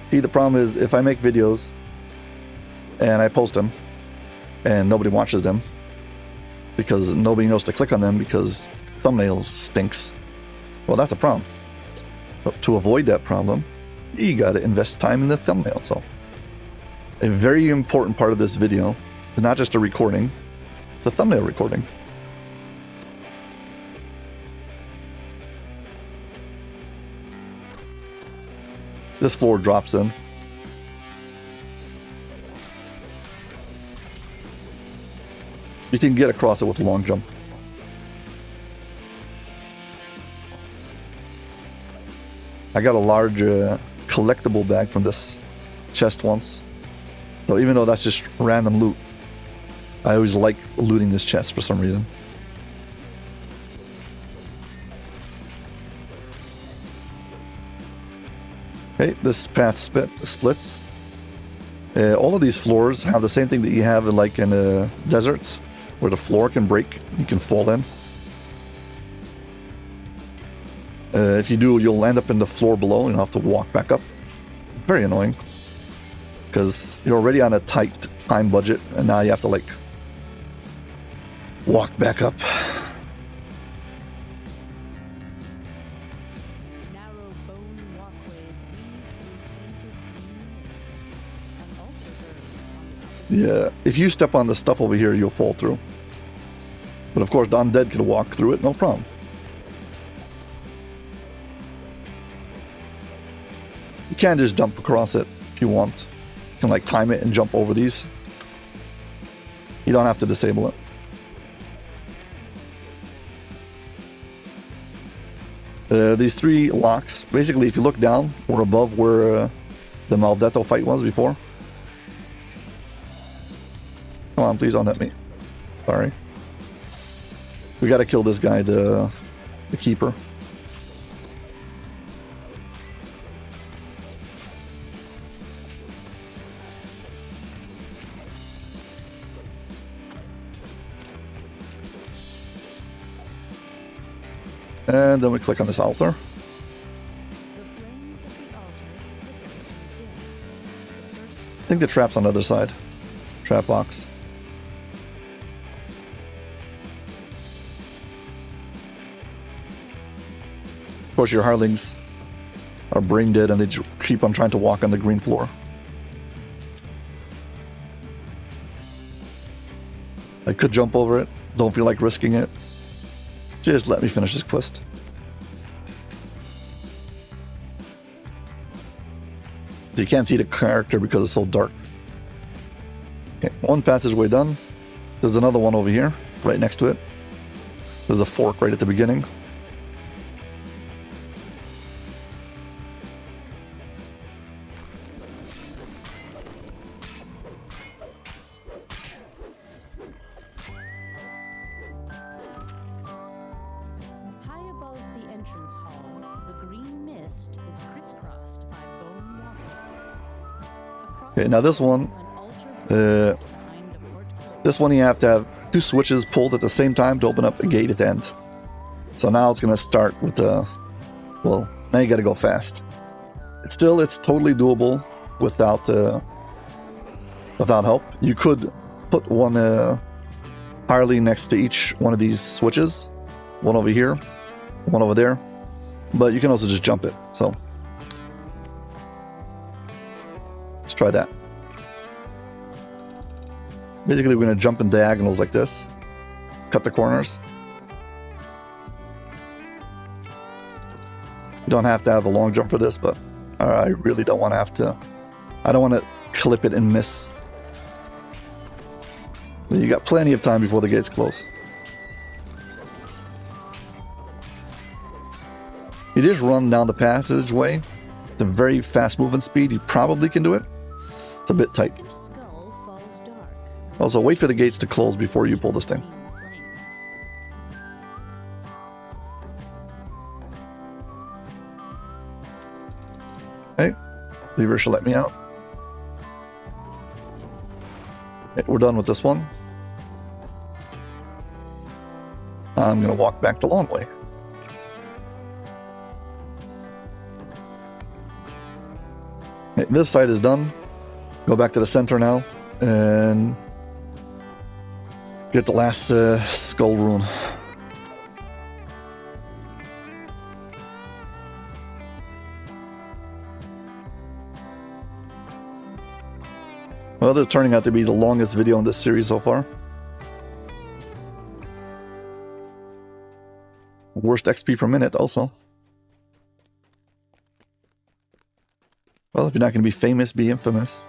See, the problem is if I make videos and I post them and nobody watches them because nobody knows to click on them because thumbnail stinks, well, that's a problem. But to avoid that problem, you gotta invest time in the thumbnail. So a very important part of this video is not just a recording, it's the thumbnail recording. This floor drops in. You can get across it with a long jump. I got a large collectible bag from this chest once. So even though that's just random loot, I always like looting this chest for some reason. Okay, this path splits. All of these floors have the same thing that you have like in deserts, where the floor can break, you can fall in. If you do, you'll end up in the floor below and you'll have to walk back up. Very annoying, because you're already on a tight time budget, and now you have to like walk back up. Yeah, if you step on the stuff over here, you'll fall through. But of course, the undead could walk through it, no problem. You can just jump across it if you want. You can like time it and jump over these. You don't have to disable it. These 3 locks, basically if you look down, we're above where the Maldetto fight was before. Come on, please don't hit me. Sorry. We gotta kill this guy, the keeper. And then we click on this altar. The flames of the altar flicker and dim. The first I think the trap's on the other side. Trap box. Of course, your Harlings are brain dead and they keep on trying to walk on the green floor. I could jump over it. Don't feel like risking it. Just let me finish this quest. You can't see the character because it's so dark. Okay, 1 passageway done. There's another one over here, right next to it. There's a fork right at the beginning. high above the entrance hall, the green mist is crisscrossed by bone waterfalls. Across Okay, now this one, an altar burns behind a portcullis. this one you have to have 2 switches pulled at the same time to open up the gate at the end. So now it's gonna start with the, well, now you gotta go fast. It's totally doable without help. You could put one Harley next to each one of these switches, one over here, one over there, but you can also just jump it. So let's try that. Basically, we're gonna jump in diagonals like this, cut the corners. You don't have to have a long jump for this, but I really don't want to have to. I don't want to clip it and miss. But you got plenty of time before the gates close. You just run down the passageway at a very fast movement speed. You probably can do it. It's a bit tight. Your skull falls dark. Also, wait for the gates to close before you pull this thing. Flames. Okay, Lever should let me out. Okay, we're done with this one. I'm gonna walk back the long way. Okay, this side is done. Go back to the center now and get the last skull rune. Well, this is turning out to be the longest video in this series so far. Worst XP per minute also. Well, if you're not going to be famous, be infamous.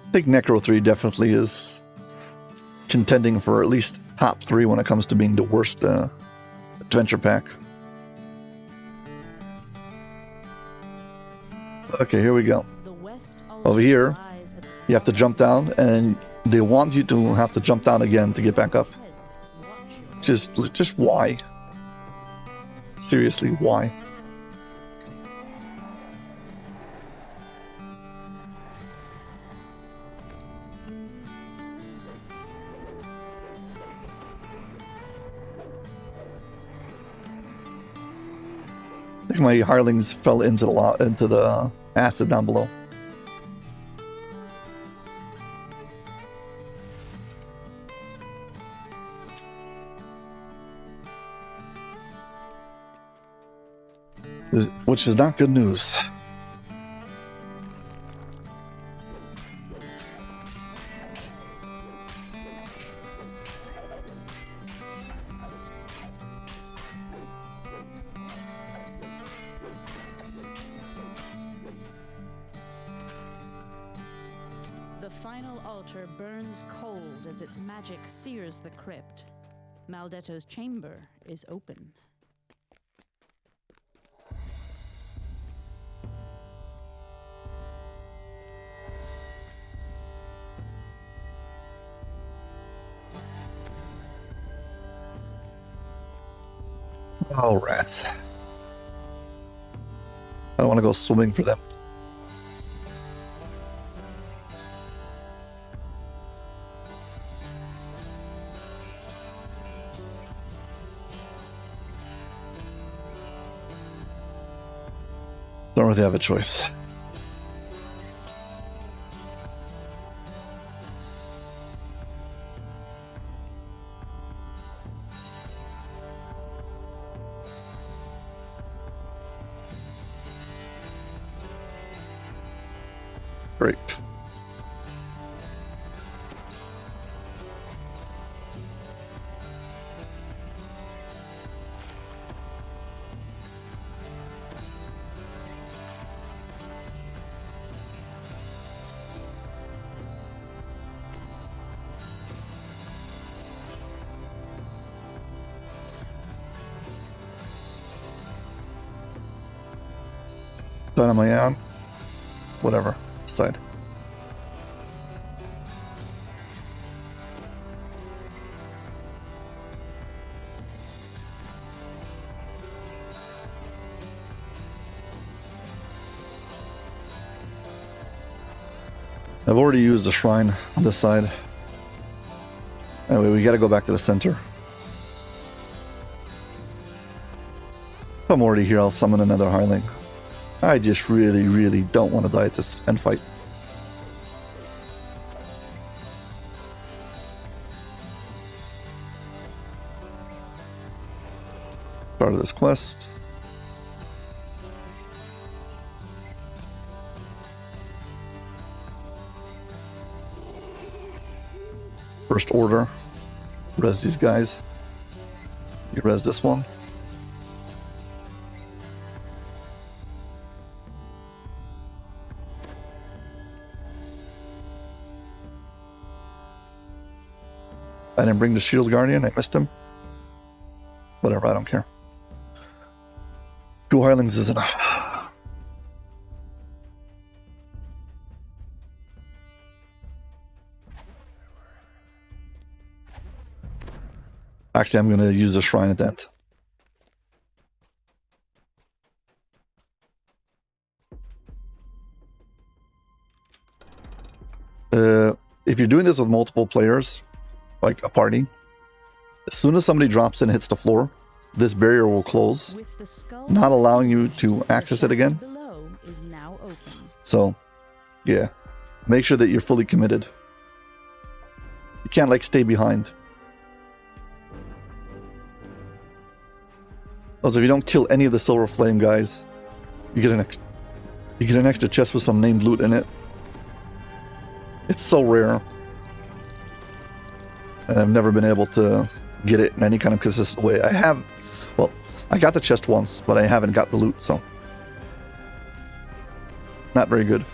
I think Necro 3 definitely is contending for at least top 3 when it comes to being the worst adventure pack. Okay, here we go. The west Over here, lies at the you have to jump down, and they want you to have to jump down again to get back up. heads. Watch your Just why? Seriously, why? I think my Harlings fell into the acid down below. Which is not good news. final altar burns cold as its magic sears the crypt. Maldetto's chamber is open. Oh, rats. I don't want to go swimming for them. Don't really have a choice. Great. Done on my own. Whatever. Side. I've already used the shrine on this side. Anyway, we gotta go back to the center. If I'm already here, I'll summon another hireling. I just really don't want to die at this end fight. Start of this quest. First order. Res these guys. You res this one. I didn't bring the Shield Guardian, I missed him. Whatever, I don't care. 2 Hirelings is enough. Actually, I'm going to use the shrine at the end. If you're doing this with multiple players, like a party, as soon as somebody drops in and hits the floor, this barrier will close, not allowing you to access it again. So, yeah, make sure that you're fully committed. You can't like stay behind. Also, if you don't kill any of the Silver Flame guys, you get an extra chest with some named loot in it. It's so rare. And I've never been able to get it in any kind of consistent way. I got the chest once, but I haven't got the loot, so. Not very good.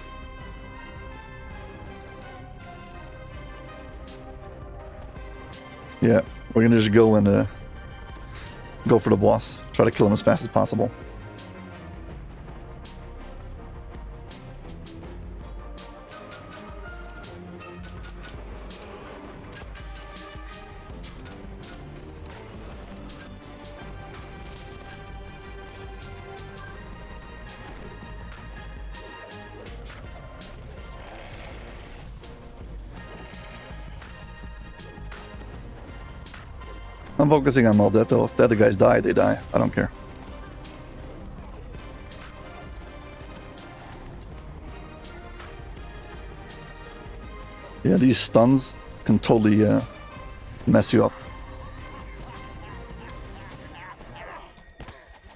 Yeah, we're gonna just go and go for the boss. Try to kill him as fast as possible. I'm focusing on Maldetto. If the other guys die, they die. I don't care. Yeah, these stuns can totally mess you up.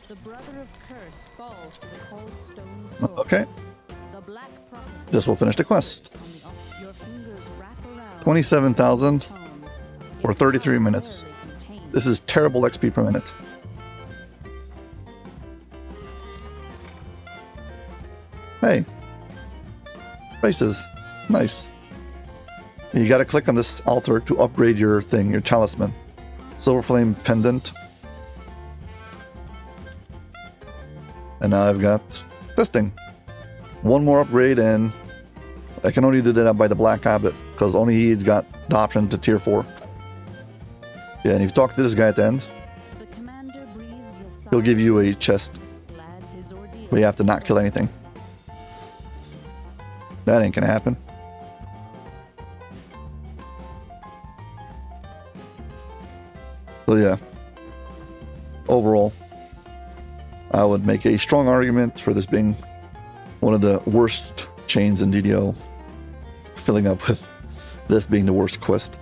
The brother of curse falls to the cold stone floor. Okay. The black prophecy This will finish the quest. your fingers wrap around 27,000 for 33 minutes. This is terrible XP per minute. Hey. Faces. Nice. You gotta click on this altar to upgrade your thing, your talisman. Silver Flame Pendant. And now I've got this thing. One more upgrade, and I can only do that by the Black Abbot, because only he's got the option to tier 4. Yeah, and if you talk to this guy at the end, he'll give you a chest. But you have to not kill anything. That ain't gonna happen. So yeah, overall, I would make a strong argument for this being one of the worst chains in DDO, filling up with this being the worst quest.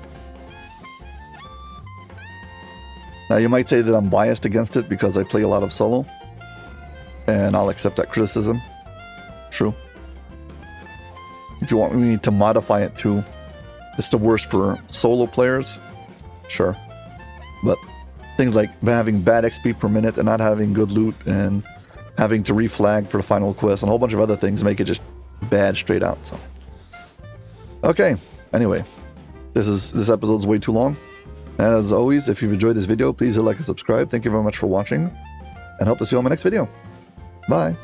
Now you might say that I'm biased against it because I play a lot of solo, and I'll accept that criticism. True. If you want me to modify it to it's the worst for solo players, sure. But things like having bad XP per minute and not having good loot and having to reflag for the final quest and a whole bunch of other things make it just bad straight out. So, okay. Anyway, this episode's way too long. And as always, if you've enjoyed this video, please hit like and subscribe. Thank you very much for watching, and hope to see you on my next video. Bye.